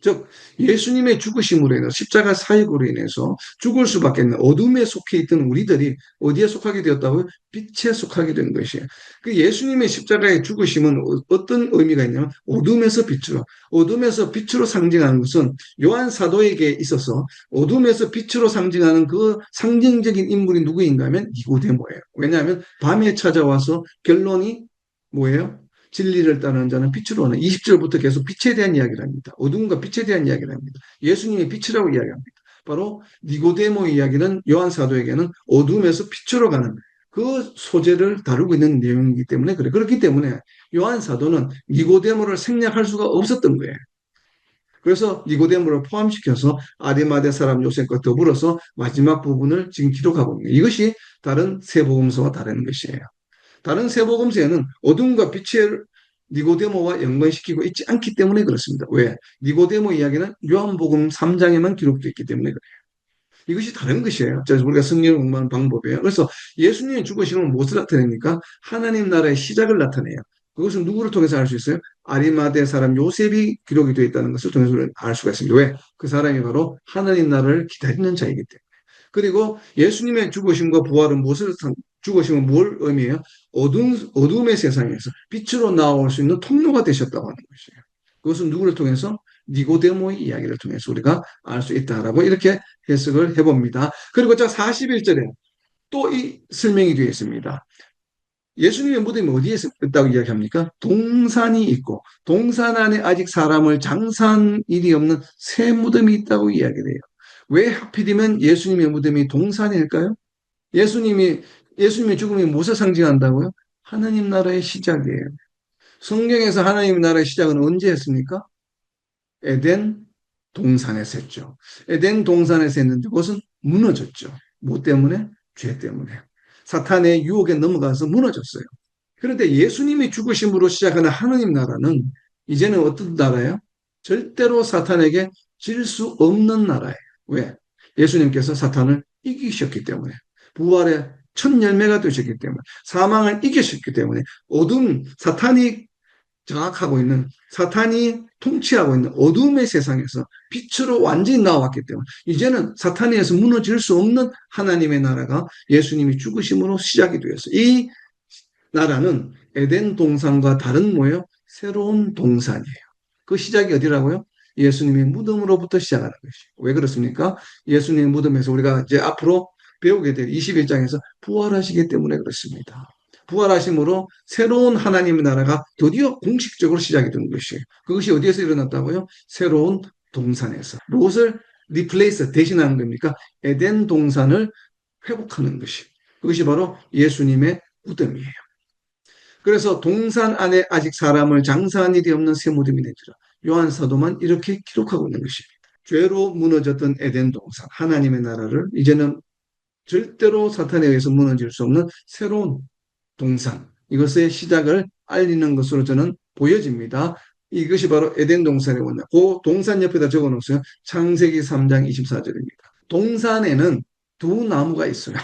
즉 예수님의 죽으심으로 인해서 십자가 사역으로 인해서 죽을 수밖에 없는 어둠에 속해 있던 우리들이 어디에 속하게 되었다고요? 빛에 속하게 된 것이에요. 그 예수님의 십자가의 죽으심은 어떤 의미가 있냐면 어둠에서 빛으로 상징하는 것은 요한 사도에게 있어서 어둠에서 빛으로 상징하는 그 상징적인 인물이 누구인가 하면 니고데모예요. 왜냐하면 밤에 찾아와서 결론이 뭐예요? 진리를 따르는 자는 빛으로 오는 20절부터 계속 빛에 대한 이야기를 합니다. 어둠과 빛에 대한 이야기를 합니다. 예수님이 빛이라고 이야기합니다. 바로 니고데모 이야기는 요한 사도에게는 어둠에서 빛으로 가는 그 소재를 다루고 있는 내용이기 때문에 그래. 그렇기 때문에 요한 사도는 니고데모를 생략할 수가 없었던 거예요. 그래서 니고데모를 포함시켜서 아리마대 사람 요셉과 더불어서 마지막 부분을 지금 기록하고 있는 거예요. 이것이 다른 세 복음서와 다른 것이에요. 다른 세 복음서에는 어둠과 빛을 니고데모와 연관시키고 있지 않기 때문에 그렇습니다. 왜? 니고데모 이야기는 요한복음 3장에만 기록되어 있기 때문에 그래요. 이것이 다른 것이에요. 그래서 우리가 성경을 공부하는 방법이에요. 그래서 예수님이 죽으시면 무엇을 나타냅니까? 하나님 나라의 시작을 나타내요. 그것은 누구를 통해서 알 수 있어요? 아리마대 사람 요셉이 기록이 되어 있다는 것을 통해서 알 수가 있습니다. 왜? 그 사람이 바로 하나님 나라를 기다리는 자이기 때문에. 그리고 예수님의 죽으심과 부활은 죽으심은 뭘 의미해요? 어둠의 세상에서 빛으로 나올 수 있는 통로가 되셨다고 하는 것이에요. 그것은 누구를 통해서? 니고데모의 이야기를 통해서 우리가 알 수 있다라고 이렇게 해석을 해봅니다. 그리고 자 41절에 또 이 설명이 되어 있습니다. 예수님의 무덤이 어디에 있다고 이야기합니까? 동산이 있고 동산 안에 아직 사람을 장사한 일이 없는 새 무덤이 있다고 이야기를 해요. 왜 하필이면 예수님의 무덤이 동산일까요? 예수님의 죽음이 무엇을 상징한다고요? 하나님 나라의 시작이에요. 성경에서 하나님 나라의 시작은 언제 했습니까? 에덴 동산에서 했죠. 에덴 동산에서 했는데 그것은 무너졌죠. 뭐 때문에? 죄 때문에. 사탄의 유혹에 넘어가서 무너졌어요. 그런데 예수님이 죽으심으로 시작하는 하나님 나라는 이제는 어떤 나라예요? 절대로 사탄에게 질 수 없는 나라예요. 왜? 예수님께서 사탄을 이기셨기 때문에. 부활의 첫 열매가 되셨기 때문에. 사망을 이기셨기 때문에. 사탄이 장악하고 있는, 사탄이 통치하고 있는 어둠의 세상에서 빛으로 완전히 나왔기 때문에 이제는 사탄에서 무너질 수 없는 하나님의 나라가 예수님이 죽으심으로 시작이 되었어요. 이 나라는 에덴 동산과 다른 뭐예요? 새로운 동산이에요. 그 시작이 어디라고요? 예수님의 무덤으로부터 시작하는 것이에요. 왜 그렇습니까? 예수님의 무덤에서 우리가 이제 앞으로 배우게 될 21장에서 부활하시기 때문에 그렇습니다. 부활하심으로 새로운 하나님의 나라가 드디어 공식적으로 시작이 된 것이에요. 그것이 어디에서 일어났다고요? 새로운 동산에서. 무엇을 리플레이스, 대신하는 겁니까? 에덴 동산을 회복하는 것이. 그것이 바로 예수님의 무덤이에요. 그래서 동산 안에 아직 사람을 장사한 일이 없는 새 무덤이 되리라. 요한 사도만 이렇게 기록하고 있는 것입니다. 죄로 무너졌던 에덴 동산, 하나님의 나라를 이제는 절대로 사탄에 의해서 무너질 수 없는 새로운 동산, 이것의 시작을 알리는 것으로 저는 보여집니다. 이것이 바로 에덴 동산의 원래. 그 동산 옆에다 적어 놓으세요. 창세기 3장 24절입니다. 동산에는 두 나무가 있어요.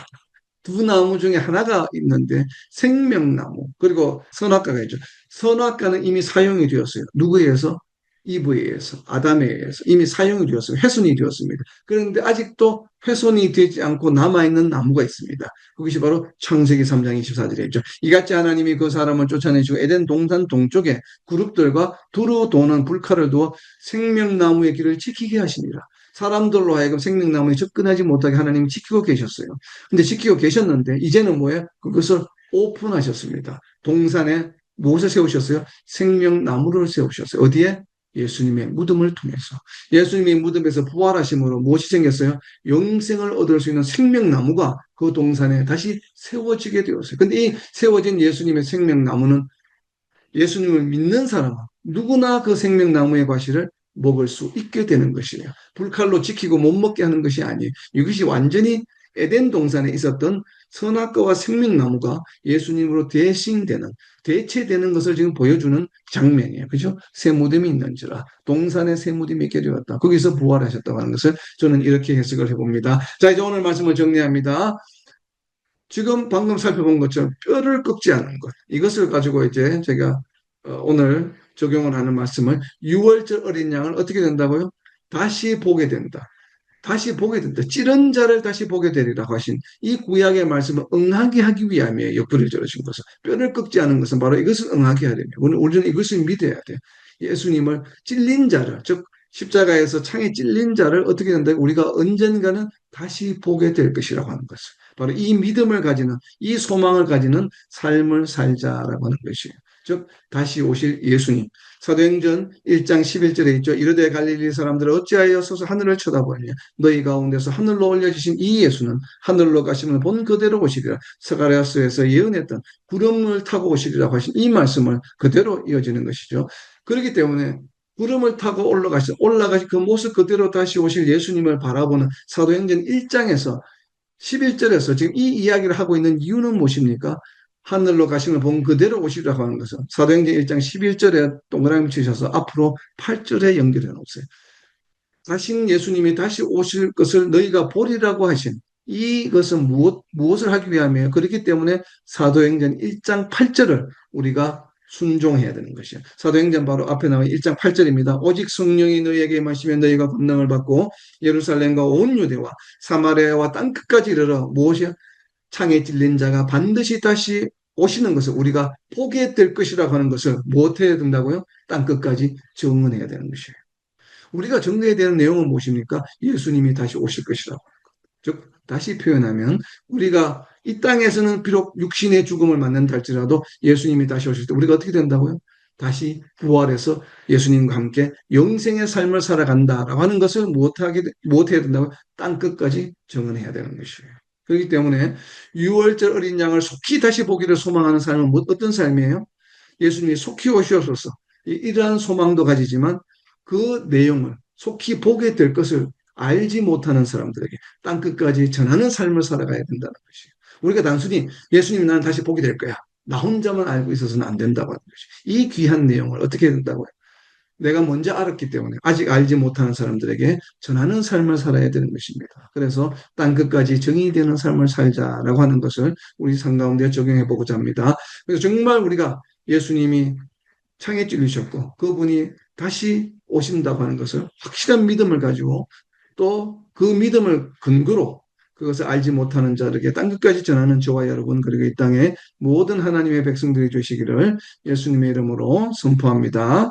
두 나무 중에 하나가 있는데 생명나무 그리고 선악과가 있죠. 선악과는 이미 사용이 되었어요. 누구에 의해서? 이브에 의해서, 아담에 의해서 이미 사용이 되었어요. 훼손이 되었습니다. 그런데 아직도 훼손이 되지 않고 남아있는 나무가 있습니다. 그것이 바로 창세기 3장 24절에 있죠. 이같이 하나님이 그 사람을 쫓아내시고 에덴 동산 동쪽에 그룹들과 두루 도는 불칼을 두어 생명나무의 길을 지키게 하시니라. 사람들로 하여금 생명나무에 접근하지 못하게 하나님이 지키고 계셨어요. 근데 지키고 계셨는데 이제는 뭐예요? 그것을 오픈하셨습니다. 동산에 무엇을 세우셨어요? 생명나무를 세우셨어요. 어디에? 예수님의 무덤을 통해서. 예수님의 무덤에서 부활하심으로 무엇이 생겼어요? 영생을 얻을 수 있는 생명나무가 그 동산에 다시 세워지게 되었어요. 근데 이 세워진 예수님의 생명나무는 예수님을 믿는 사람은 누구나 그 생명나무의 과실을 먹을 수 있게 되는 것이에요. 불칼로 지키고 못 먹게 하는 것이 아니에요. 이것이 완전히 에덴 동산에 있었던 선악과와 생명나무가 예수님으로 대신되는, 대체되는 것을 지금 보여주는 장면이에요. 그죠? 새 무덤이 있는지라. 동산에 새 무덤이 있게 되었다. 거기서 부활하셨다고 하는 것을 저는 이렇게 해석을 해봅니다. 자, 이제 오늘 말씀을 정리합니다. 지금 방금 살펴본 것처럼 뼈를 꺾지 않는 것. 이것을 가지고 이제 제가 오늘 적용을 하는 말씀을 6월절 어린 양을 어떻게 된다고요? 다시 보게 된다. 다시 보게 된다. 찌른 자를 다시 보게 되리라고 하신 이 구약의 말씀을 응하게 하기 위함이에요. 옆구리를 저러신 것은. 뼈를 꺾지 않은 것은 바로 이것을 응하게 하려면 우리는 이것을 믿어야 돼요. 예수님을 찔린 자를, 즉 십자가에서 창에 찔린 자를 어떻게 된다? 우리가 언젠가는 다시 보게 될 것이라고 하는 것을. 바로 이 믿음을 가지는, 이 소망을 가지는 삶을 살자라고 하는 것이에요. 즉 다시 오실 예수님. 사도행전 1장 11절에 있죠. 이르되 갈릴리 사람들을 어찌하여 서서 하늘을 쳐다보느냐. 너희 가운데서 하늘로 올려주신 이 예수는 하늘로 가심을 본 그대로 오시리라. 스가랴서에서 예언했던 구름을 타고 오시리라고 하신 이 말씀을 그대로 이어지는 것이죠. 그렇기 때문에 구름을 타고 올라가신 그 모습 그대로 다시 오실 예수님을 바라보는 사도행전 1장에서 11절에서 지금 이 이야기를 하고 있는 이유는 무엇입니까? 하늘로 가심을 본 그대로 오시라고 하는 것은 사도행전 1장 11절에 동그라미 치셔서 앞으로 8절에 연결해 놓으세요. 가신 예수님이 다시 오실 것을 너희가 보리라고 하신 이것은 무엇을 하기 위함이에요? 그렇기 때문에 사도행전 1장 8절을 우리가 순종해야 되는 것이에요. 사도행전 바로 앞에 나와 1장 8절입니다. 오직 성령이 너희에게 임하시면 너희가 권능을 받고 예루살렘과 온 유대와 사마리아와 땅끝까지 이르러 무엇이야? 창에 찔린 자가 반드시 다시 오시는 것을 우리가 보게 될 것이라고 하는 것을 무엇해야 된다고요? 땅끝까지 증언해야 되는 것이에요. 우리가 정리해야 되는 내용은 무엇입니까? 예수님이 다시 오실 것이라고. 즉 다시 표현하면 우리가 이 땅에서는 비록 육신의 죽음을 맞는다 할지라도 예수님이 다시 오실 때 우리가 어떻게 된다고요? 다시 부활해서 예수님과 함께 영생의 삶을 살아간다라고 하는 것을 무엇해야 된다고요? 땅끝까지 정언해야 되는 것이에요. 그렇기 때문에 6월절 어린 양을 속히 다시 보기를 소망하는 삶은 어떤 삶이에요? 예수님이 속히 오시옵소서. 이러한 소망도 가지지만 그 내용을 속히 보게 될 것을 알지 못하는 사람들에게 땅끝까지 전하는 삶을 살아가야 된다는 것이에요. 우리가 단순히 예수님이 나는 다시 보게 될 거야. 나 혼자만 알고 있어서는 안 된다고 하는 것이에요. 이 귀한 내용을 어떻게 해야 된다고요? 내가 먼저 알았기 때문에 아직 알지 못하는 사람들에게 전하는 삶을 살아야 되는 것입니다. 그래서 땅끝까지 정의 되는 삶을 살자라고 하는 것을 우리 삶 가운데 적용해 보고자 합니다. 그래서 정말 우리가 예수님이 창에 찔리셨고 그분이 다시 오신다고 하는 것을 확실한 믿음을 가지고 또 그 믿음을 근거로 그것을 알지 못하는 자들에게 땅끝까지 전하는 저와 여러분 그리고 이 땅의 모든 하나님의 백성들이 되시기를 예수님의 이름으로 선포합니다.